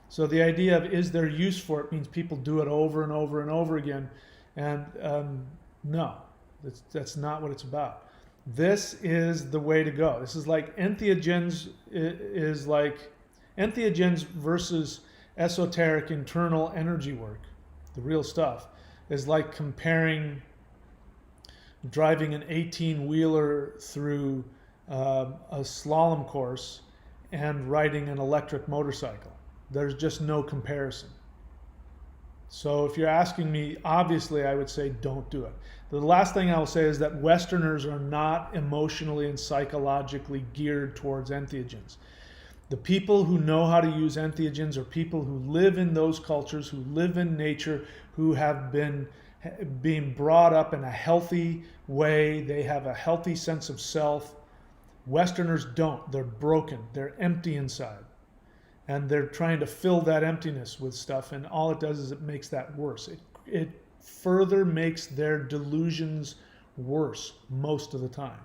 S1: So the idea of is there use for it means people do it over and over and over again, and no, that's not what it's about. This is the way to go. This is like entheogens entheogens versus esoteric internal energy work, the real stuff, is like comparing driving an 18-wheeler through a slalom course and riding an electric motorcycle. There's just no comparison. So if you're asking me, obviously I would say don't do it. The last thing I will say is that Westerners are not emotionally and psychologically geared towards entheogens. The people who know how to use entheogens are people who live in those cultures, who live in nature, who have been being brought up in a healthy way. They have a healthy sense of self. Westerners don't. They're broken. They're empty inside. And they're trying to fill that emptiness with stuff, and all it does is it makes that worse. It further makes their delusions worse most of the time.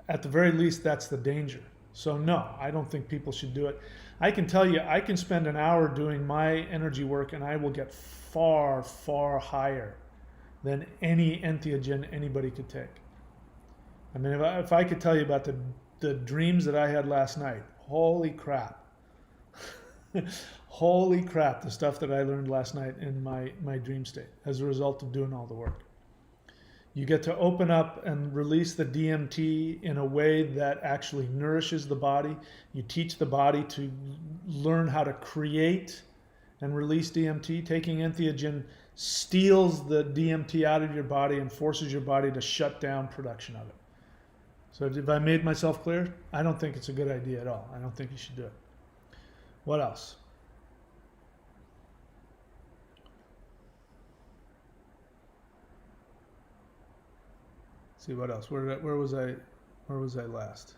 S1: At the very least, that's the danger. So no, I don't think people should do it. I can tell you, I can spend an hour doing my energy work, and I will get far, far higher than any entheogen anybody could take. I mean, if I could tell you about the dreams that I had last night, holy crap. Holy crap, the stuff that I learned last night in my dream state as a result of doing all the work. You get to open up and release the DMT in a way that actually nourishes the body. You teach the body to learn how to create and release DMT. Taking entheogen steals the DMT out of your body and forces your body to shut down production of it. So if I made myself clear, I don't think it's a good idea at all. I don't think you should do it. What else? Let's see what else. Where was I last?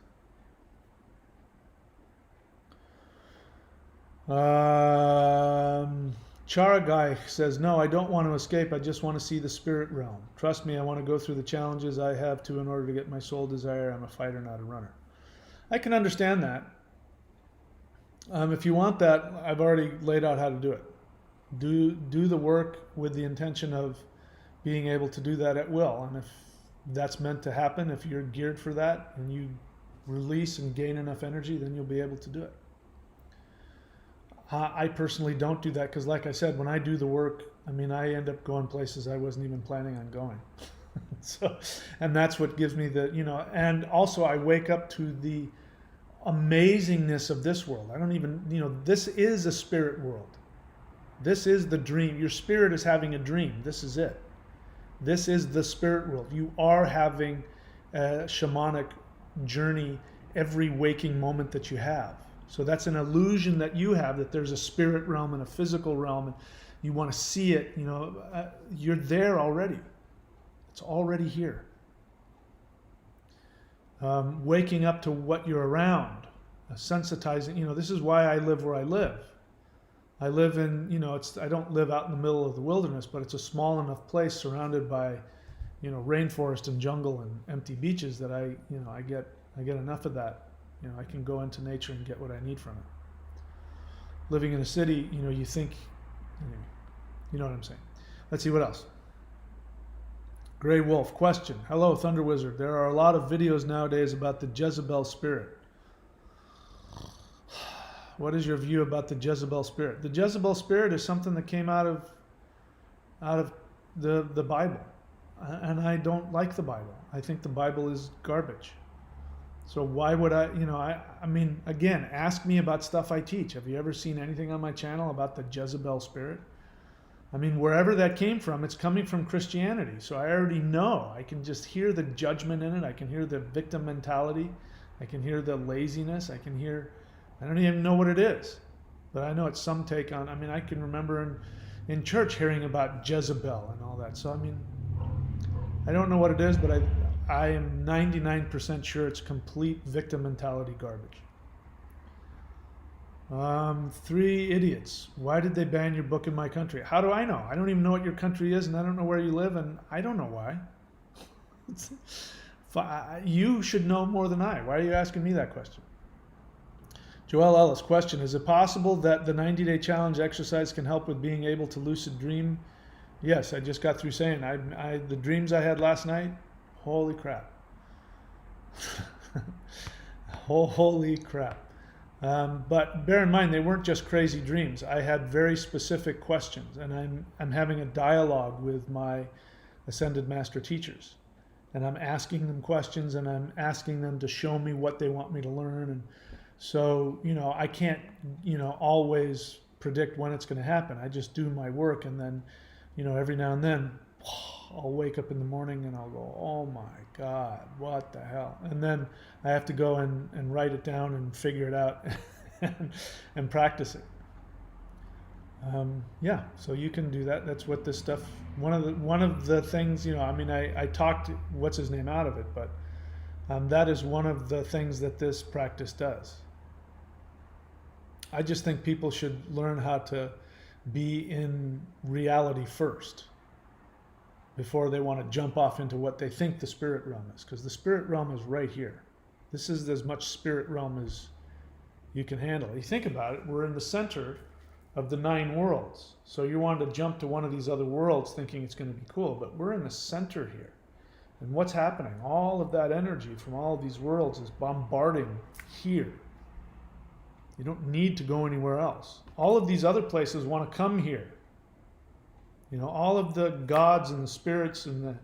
S1: Charagai says, no, I don't want to escape. I just want to see the spirit realm. Trust me, I want to go through the challenges I have to in order to get my soul desire. I'm a fighter, not a runner. I can understand that. If you want that, I've already laid out how to do it. Do the work with the intention of being able to do that at will. And that's meant to happen. If you're geared for that and you release and gain enough energy, then you'll be able to do it. I personally don't do that because, like I said, when I do the work, I mean, I end up going places I wasn't even planning on going. So, and that's what gives me the, and also I wake up to the amazingness of this world. I don't even, this is a spirit world. This is the dream. Your spirit is having a dream. This is it. This is the spirit world. You are having a shamanic journey every waking moment that you have. So that's an illusion that you have, that there's a spirit realm and a physical realm, and you want to see it. You're there already. It's already here. Waking up to what you're around, sensitizing. This is why I live where I live. I live in, I don't live out in the middle of the wilderness, but it's a small enough place surrounded by, rainforest and jungle and empty beaches that I get enough of that. I can go into nature and get what I need from it. Living in a city, you think, you know what I'm saying. Let's see what else. Gray Wolf, question. Hello, Thunder Wizard. There are a lot of videos nowadays about the Jezebel spirit. What is your view about the Jezebel spirit? The Jezebel spirit is something that came out of the Bible. And I don't like the Bible. I think the Bible is garbage. So why would I mean, again, ask me about stuff I teach. Have you ever seen anything on my channel about the Jezebel spirit? I mean, wherever that came from, it's coming from Christianity. So I already know. I can just hear the judgment in it. I can hear the victim mentality. I can hear the laziness. I don't even know what it is. But I know it's some take on, I can remember in church hearing about Jezebel and all that. So, I don't know what it is, but I am 99% sure it's complete victim mentality garbage. 3 idiots. Why did they ban your book in my country? How do I know? I don't even know what your country is, and I don't know where you live, and I don't know why. You should know more than I. Why are you asking me that question? Joel Ellis, question. Is it possible that the 90-day challenge exercise can help with being able to lucid dream? Yes, I just got through saying the dreams I had last night, holy crap. Holy crap. But bear in mind, they weren't just crazy dreams. I had very specific questions, and I'm having a dialogue with my Ascended Master teachers. And I'm asking them questions, and I'm asking them to show me what they want me to learn. And so, I can't, always predict when it's going to happen. I just do my work, and then, every now and then, I'll wake up in the morning and I'll go, oh my God, what the hell? And then I have to go and write it down and figure it out and practice it. Yeah, so you can do that. That's what this stuff, one of the things, I talked what's his name out of it, but that is one of the things that this practice does. I just think people should learn how to be in reality first before they want to jump off into what they think the spirit realm is, because the spirit realm is right here. This is as much spirit realm as you can handle. You think about it, we're in the center of the 9 worlds. So you want to jump to one of these other worlds thinking it's going to be cool, but we're in the center here. And what's happening? All of that energy from all of these worlds is bombarding here. You don't need to go anywhere else. All of these other places want to come here. All of the gods and the spirits and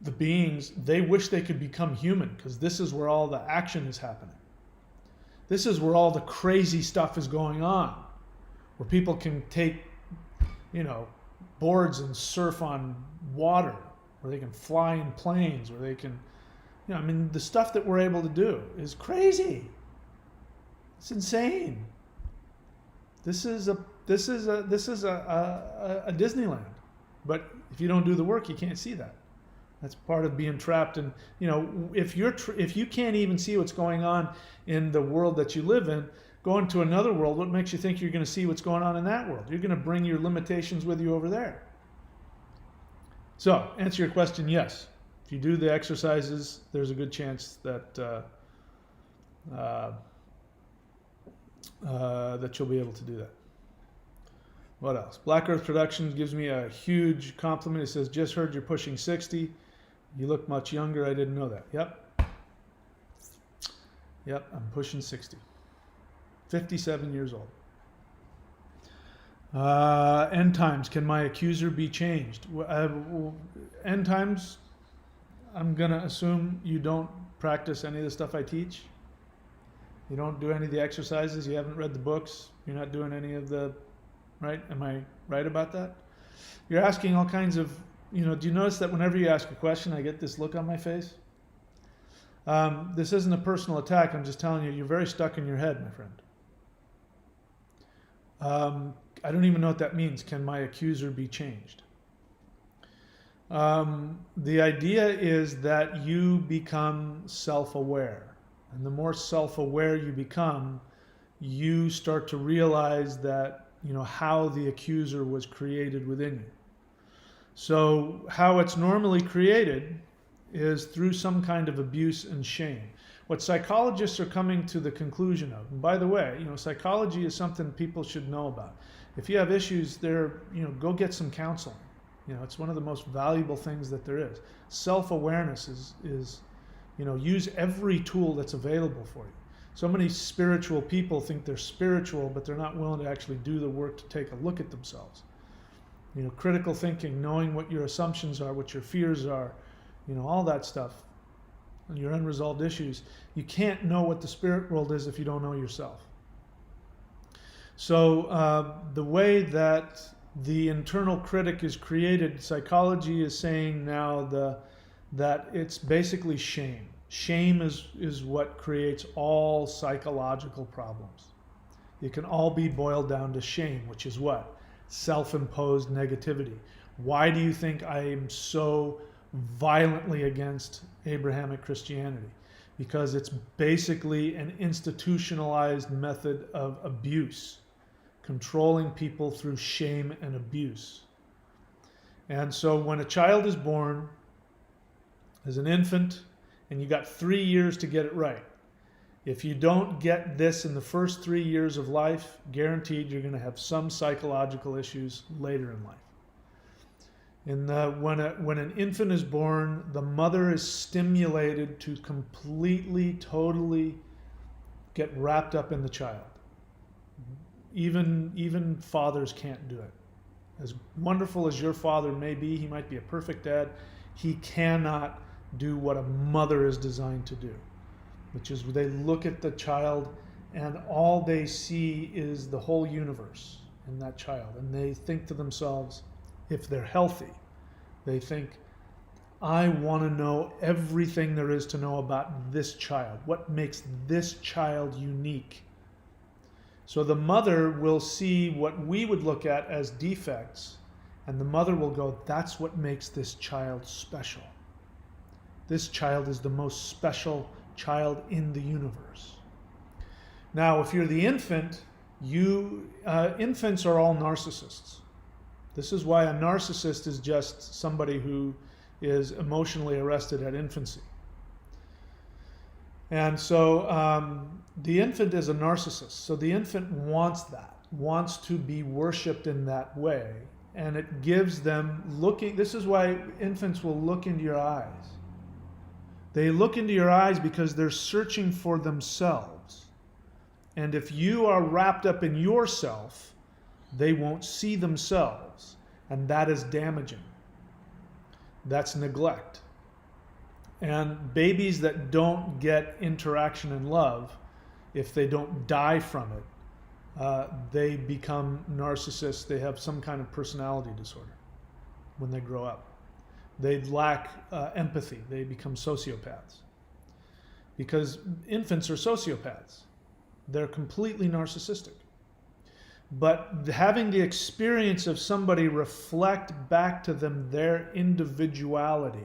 S1: the beings, they wish they could become human, because this is where all the action is happening. This is where all the crazy stuff is going on, where people can take, boards and surf on water, where they can fly in planes, where they can, the stuff that we're able to do is crazy. It's insane. This is a Disneyland, but if you don't do the work, you can't see that. That's part of being trapped. And if you can't even see what's going on in the world that you live in, go into another world. What makes you think you're going to see what's going on in that world? You're going to bring your limitations with you over there. So, answer your question: yes. If you do the exercises, there's a good chance that that you'll be able to do that. What else? Black Earth Productions gives me a huge compliment. It says, just heard you're pushing 60. You look much younger. I didn't know that. Yep, I'm pushing 60. 57 years old. End times. Can my accuser be changed? End times, I'm going to assume you don't practice any of the stuff I teach. You don't do any of the exercises. You haven't read the books. You're not doing any of the, right? Am I right about that? You're asking all kinds of, do you notice that whenever you ask a question, I get this look on my face? This isn't a personal attack. I'm just telling you, you're very stuck in your head, my friend. I don't even know what that means. Can my accuser be changed? The idea is that you become self-aware. And the more self-aware you become, you start to realize that, how the accuser was created within you. So how it's normally created is through some kind of abuse and shame. What psychologists are coming to the conclusion of, and by the way, psychology is something people should know about. If you have issues there, go get some counseling. It's one of the most valuable things that there is. Self-awareness is use every tool that's available for you. So many spiritual people think they're spiritual, but they're not willing to actually do the work to take a look at themselves. Critical thinking, knowing what your assumptions are, what your fears are, all that stuff, and your unresolved issues. You can't know what the spirit world is if you don't know yourself. So the way that the internal critic is created, psychology is saying now that it's basically shame. Shame is what creates all psychological problems. It can all be boiled down to shame, which is what? Self-imposed negativity. Why do you think I am so violently against Abrahamic Christianity? Because it's basically an institutionalized method of abuse, controlling people through shame and abuse. And so when a child is born as an infant, and you got 3 years to get it right, if you don't get this in the first 3 years of life, guaranteed you're going to have some psychological issues later in life. When an infant is born, the mother is stimulated to completely, totally get wrapped up in the child. Even fathers can't do it. As wonderful as your father may be, he might be a perfect dad, he cannot do what a mother is designed to do, which is they look at the child and all they see is the whole universe in that child. And they think to themselves, if they're healthy, they think, I want to know everything there is to know about this child. What makes this child unique? So the mother will see what we would look at as defects, and the mother will go, that's what makes this child special. This child is the most special child in the universe. Now, if you're the infant, infants are all narcissists. This is why a narcissist is just somebody who is emotionally arrested at infancy. And so the infant is a narcissist. So the infant wants that, wants to be worshipped in that way. And it gives them this is why infants will look into your eyes. They look into your eyes because they're searching for themselves. And if you are wrapped up in yourself, they won't see themselves. And that is damaging. That's neglect. And babies that don't get interaction and love, if they don't die from it, they become narcissists. They have some kind of personality disorder when they grow up. They lack empathy. They become sociopaths. Because infants are sociopaths. They're completely narcissistic. But having the experience of somebody reflect back to them their individuality,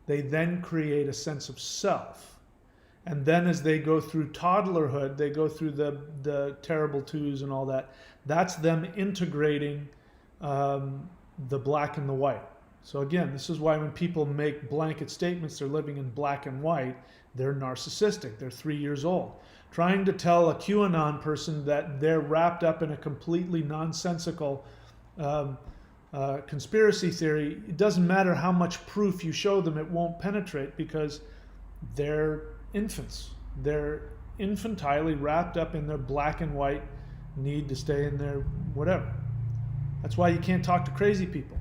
S1: they then create a sense of self. And then as they go through toddlerhood, they go through the terrible twos and all that, that's them integrating the black and the white. So again, this is why when people make blanket statements, they're living in black and white, they're narcissistic, they're 3 years old. Trying to tell a QAnon person that they're wrapped up in a completely nonsensical conspiracy theory, it doesn't matter how much proof you show them, it won't penetrate because they're infants. They're infantilely wrapped up in their black and white need to stay in their whatever. That's why you can't talk to crazy people.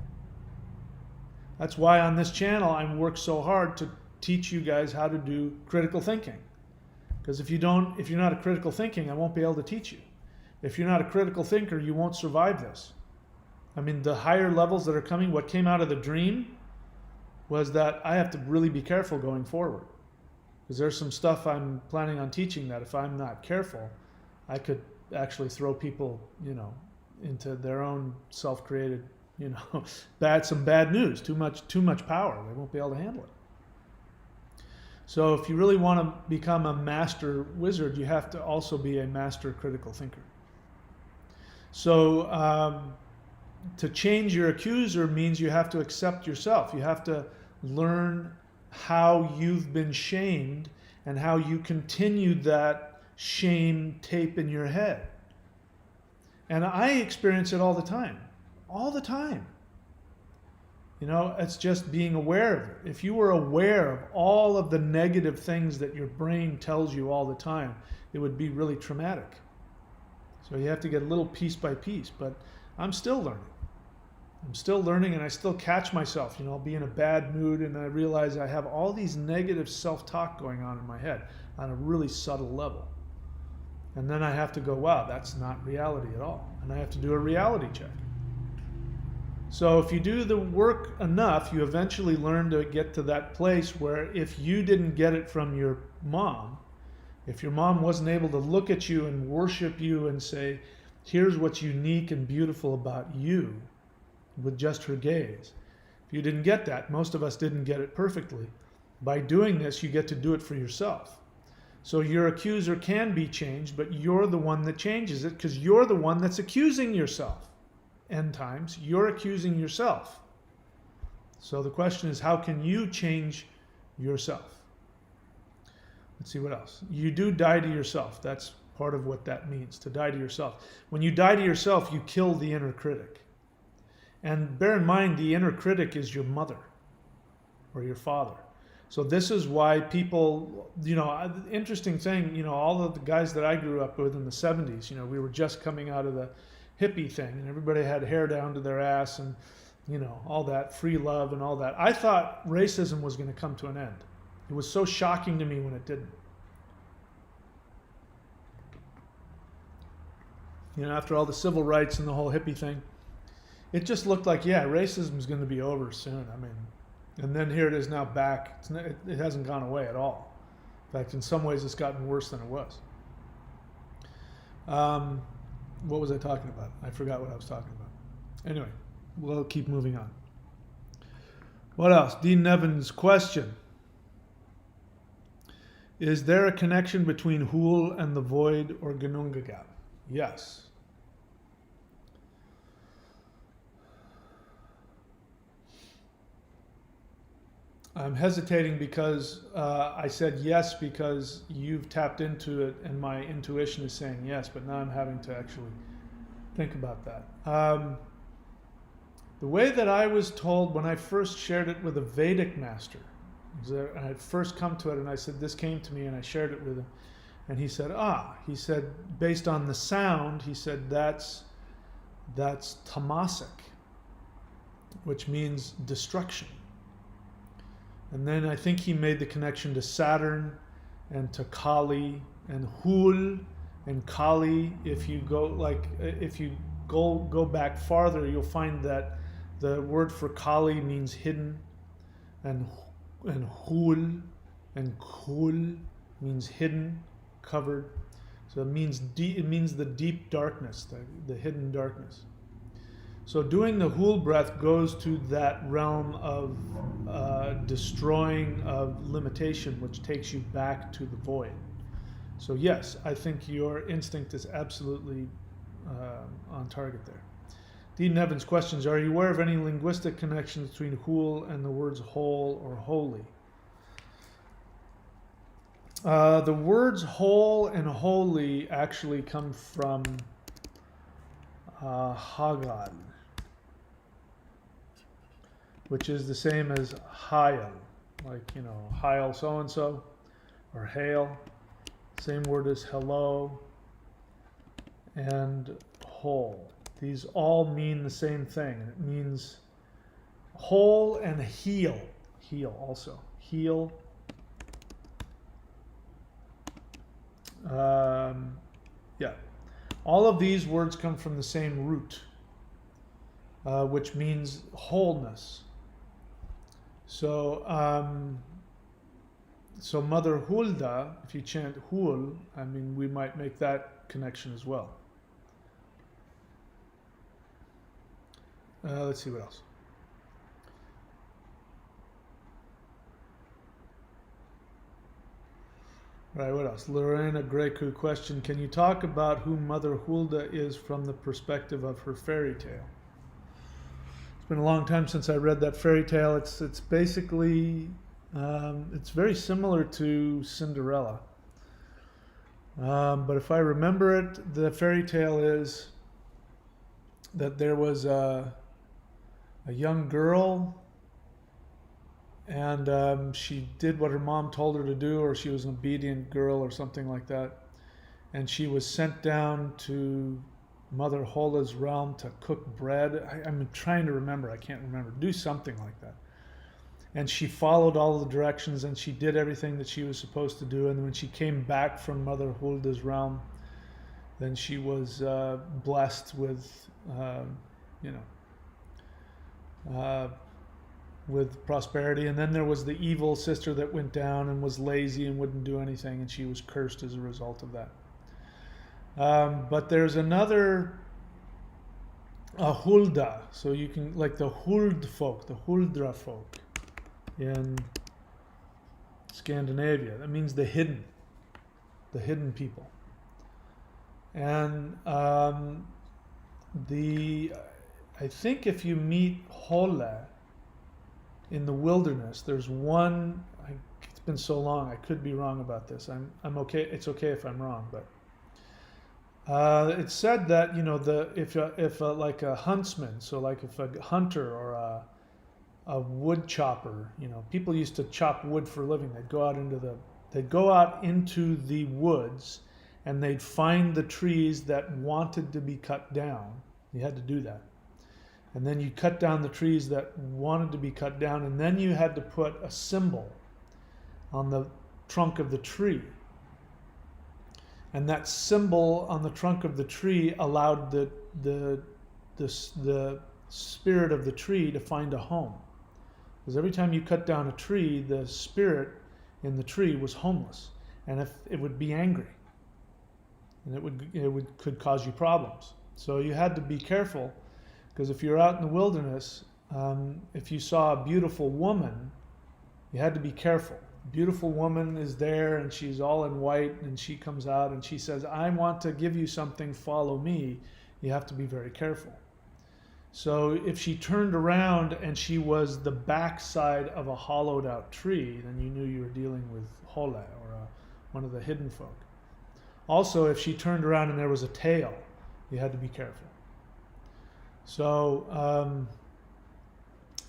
S1: That's why on this channel I work so hard to teach you guys how to do critical thinking. Because if you're not a critical thinking, I won't be able to teach you. If you're not a critical thinker, you won't survive this. I mean, the higher levels that are coming, what came out of the dream was that I have to really be careful going forward. Because there's some stuff I'm planning on teaching that if I'm not careful, I could actually throw people, into their own self-created, some bad news, too much power. They won't be able to handle it. So if you really want to become a master wizard, you have to also be a master critical thinker. So to change your accuser means you have to accept yourself. You have to learn how you've been shamed and how you continued that shame tape in your head. And I experience it all the time. All the time. It's just being aware of it. If you were aware of all of the negative things that your brain tells you all the time, it would be really traumatic. So you have to get a little piece by piece, but I'm still learning. I'm still learning, and I still catch myself. I'll be in a bad mood and I realize I have all these negative self-talk going on in my head on a really subtle level. And then I have to go, wow, that's not reality at all. And I have to do a reality check. So if you do the work enough, you eventually learn to get to that place where if you didn't get it from your mom, if your mom wasn't able to look at you and worship you and say, here's what's unique and beautiful about you with just her gaze. If you didn't get that, most of us didn't get it perfectly. By doing this, you get to do it for yourself. So your accuser can be changed, but you're the one that changes it because you're the one that's accusing yourself. End times, you're accusing yourself. So the question is, how can you change yourself? Let's see what else. You do die to yourself. That's part of what that means, to die to yourself. When you die to yourself, you kill the inner critic. And bear in mind, the inner critic is your mother or your father. So this is why people, interesting thing, all of the guys that I grew up with in the 70s, we were just coming out of the hippie thing and everybody had hair down to their ass and, all that free love and all that. I thought racism was going to come to an end. It was so shocking to me when it didn't. After all the civil rights and the whole hippie thing, it just looked like, yeah, racism is going to be over soon. And then here it is now back. It hasn't gone away at all. In fact, in some ways, it's gotten worse than it was. What was I talking about? I forgot what I was talking about. Anyway, we'll keep moving on. What else? Dean Nevin's question. Is there a connection between Hool and the void or Gnungagap? Yes. I'm hesitating because I said yes because you've tapped into it and my intuition is saying yes, but now I'm having to actually think about that. The way that I was told when I first shared it with a Vedic master, I had first come to it and I said, this came to me and I shared it with him. And he said, based on the sound, he said, that's tamasic, which means destruction. And then I think he made the connection to Saturn and to Kali and Hul and Kali. If you go back farther, you'll find that the word for Kali means hidden, and Hul and Kul means hidden, covered. So it means the deep darkness, the hidden darkness. So doing the Hul breath goes to that realm of destroying of limitation, which takes you back to the void. So yes, I think your instinct is absolutely on target there. Dean Nevin's questions, are you aware of any linguistic connections between Hul and the words whole or holy? The words whole and holy actually come from Hagad. which is the same as Heil, like, you know, Heil so-and-so, or hail. Same word as hello and whole. These all mean the same thing. It means whole and heal. Heal also. Heal. Yeah. All of these words come from the same root, which means wholeness. So, so Mother Hulda, if you chant Hul, I mean, we might make that connection as well. Let's see what else. Right, what else? Lorena Grecu question, can you talk about who Mother Hulda is from the perspective of her fairy tale? It's been a long time since I read that fairy tale. It's basically, it's very similar to Cinderella. But if I remember it, the fairy tale is that there was a young girl, and she did what her mom told her to do, or she was an obedient girl or something like that. And she was sent down to Mother Hola's realm to cook bread. I'm trying to remember. I can't remember. Do something like that. And she followed all the directions, and she did everything that she was supposed to do. And when she came back from Mother Hulda's realm, then she was blessed with, with prosperity. And then there was the evil sister that went down and was lazy and wouldn't do anything, and she was cursed as a result of that. But there's another Hulda, so you can, like the Huld folk, the Huldra folk in Scandinavia. That means the hidden people. And I think if you meet Holle in the wilderness, there's one, it's been so long, I could be wrong about this. I'm okay, it's okay if I'm wrong, but it's said that, you know, if like a huntsman, so like if a hunter or a wood chopper, you know, people used to chop wood for a living. They'd go out into the woods, and they'd find the trees that wanted to be cut down. You had to do that. And then you cut down the trees that wanted to be cut down, and then you had to put a symbol on the trunk of the tree. And that symbol on the trunk of the tree allowed the spirit of the tree to find a home. Because every time you cut down a tree, the spirit in the tree was homeless, and if it would be angry, and it could cause you problems. So you had to be careful, because if you're out in the wilderness, if you saw a beautiful woman, you had to be careful. Beautiful woman is there, and she's all in white, and she comes out and she says, I want to give you something, follow me. You have to be very careful. So if she turned around and she was the backside of a hollowed out tree, then you knew you were dealing with Holle, or one of the hidden folk. Also, if she turned around and there was a tail, you had to be careful. So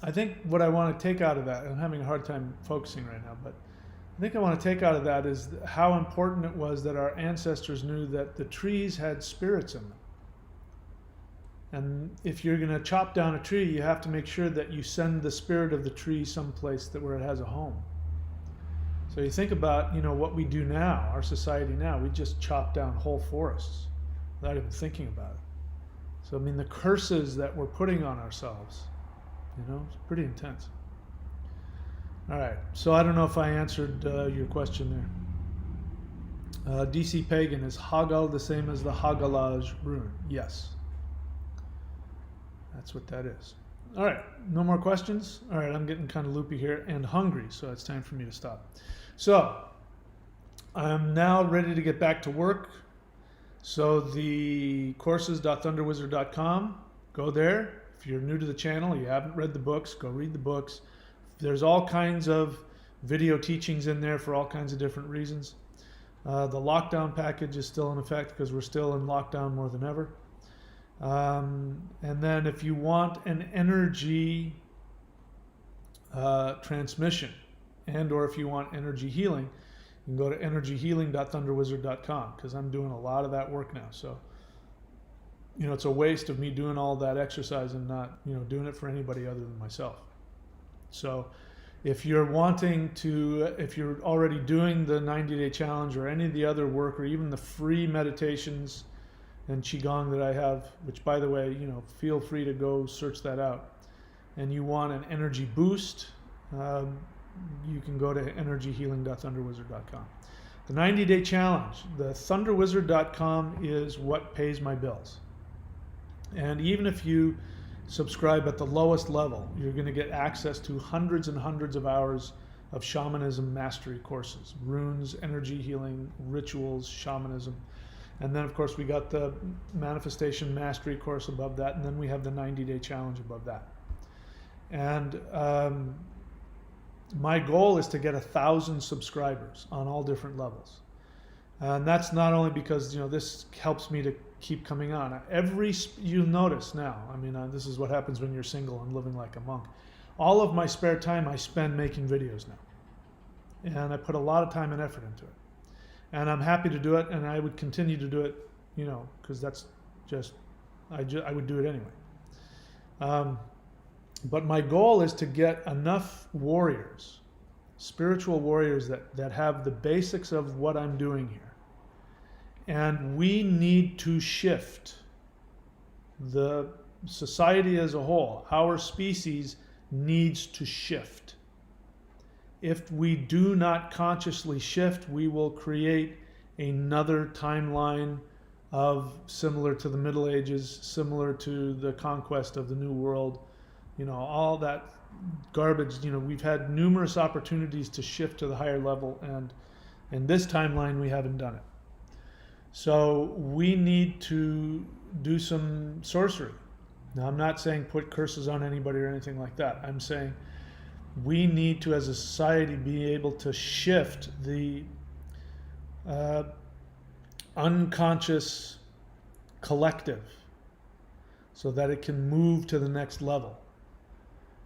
S1: I think what I want to take out of that, I'm having a hard time focusing right now, but I think I want to take out of that is how important it was that our ancestors knew that the trees had spirits in them. And if you're going to chop down a tree, you have to make sure that you send the spirit of the tree someplace where it has a home. So you think about, you know, what we do now, our society now, we just chop down whole forests without even thinking about it. So I mean, the curses that we're putting on ourselves, you know, it's pretty intense. All right, so I don't know if I answered your question there. DC Pagan, is Hagal the same as the Hagalaj rune? Yes. That's what that is. All right, no more questions? All right, I'm getting kind of loopy here and hungry, so it's time for me to stop. So I'm now ready to get back to work. So the courses.thunderwizard.com, go there. If you're new to the channel, you haven't read the books, go read the books. There's all kinds of video teachings in there for all kinds of different reasons. The lockdown package is still in effect because we're still in lockdown more than ever. And then if you want an energy transmission, and or if you want energy healing, you can go to energyhealing.thunderwizard.com, because I'm doing a lot of that work now. So, you know, it's a waste of me doing all that exercise and not, you know, doing it for anybody other than myself. So if you're wanting to, if you're already doing the 90-day challenge or any of the other work, or even the free meditations and Qigong that I have, which, by the way, you know, feel free to go search that out, and you want an energy boost, you can go to energyhealing.thunderwizard.com. The 90-day challenge, the thunderwizard.com is what pays my bills. And even if you subscribe at the lowest level, you're going to get access to hundreds and hundreds of hours of shamanism mastery courses, runes, energy healing, rituals, shamanism. And then, of course, we got the manifestation mastery course above that, and then we have the 90-day challenge above that. And my goal is to get 1,000 subscribers on all different levels. And that's not only because, you know, this helps me to keep coming on. You'll notice now, I mean, this is what happens when you're single and living like a monk. All of my spare time I spend making videos now. And I put a lot of time and effort into it. And I'm happy to do it, and I would continue to do it, you know, because that's just, I would do it anyway. But my goal is to get enough warriors, spiritual warriors that have the basics of what I'm doing here. And we need to shift the society as a whole. Our species needs to shift. If we do not consciously shift, we will create another timeline of similar to the Middle Ages, similar to the conquest of the New World, you know, all that garbage. You know, we've had numerous opportunities to shift to the higher level, and in this timeline we haven't done it. So we need to do some sorcery. Now, I'm not saying put curses on anybody or anything like that. I'm saying we need to, as a society, be able to shift the unconscious collective so that it can move to the next level.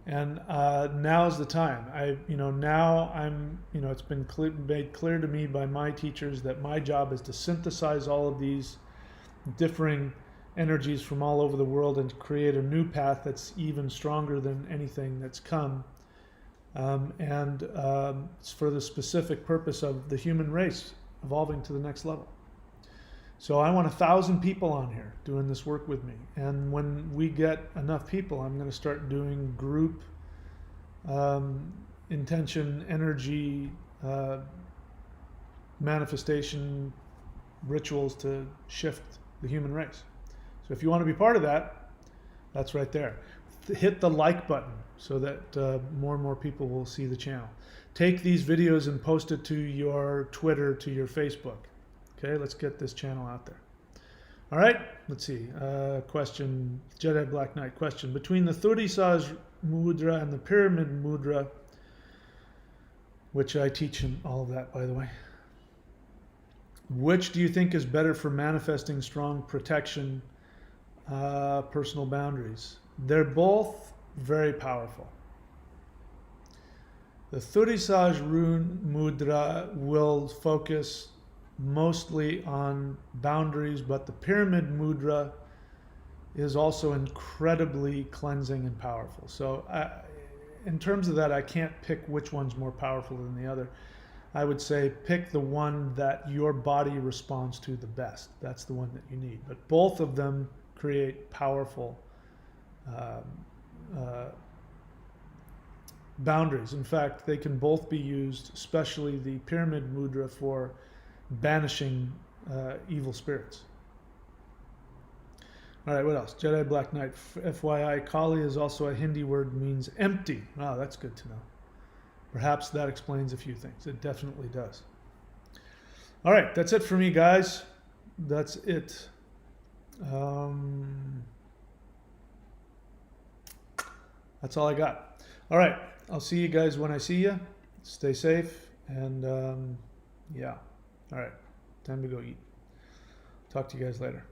S1: And now's the time. Now I'm, you know, it's been made clear to me by my teachers that my job is to synthesize all of these differing energies from all over the world and to create a new path that's even stronger than anything that's come. It's for the specific purpose of the human race evolving to the next level. So I want 1,000 people on here doing this work with me. And when we get enough people, I'm going to start doing group intention, energy, manifestation rituals to shift the human race. So if you want to be part of that, that's right there. Hit the like button so that more and more people will see the channel. Take these videos and post it to your Twitter, to your Facebook. Okay, let's get this channel out there. All right, let's see. Question, Jedi Black Knight question. Between the Thurisaj mudra and the pyramid mudra, which I teach in all of that, by the way, which do you think is better for manifesting strong protection, personal boundaries? They're both very powerful. The Thurisaj rune mudra will focus mostly on boundaries, but the pyramid mudra is also incredibly cleansing and powerful. So in terms of that, I can't pick which one's more powerful than the other. I would say pick the one that your body responds to the best. That's the one that you need. But both of them create powerful boundaries. In fact, they can both be used, especially the pyramid mudra, for banishing evil spirits. All right, what else? Jedi Black Knight, FYI, Kali is also a Hindi word, means empty. Wow, that's good to know. Perhaps that explains a few things. It definitely does. All right, that's it for me, guys. That's it. That's all I got. All right, I'll see you guys when I see you. Stay safe, and yeah. All right, time to go eat. Talk to you guys later.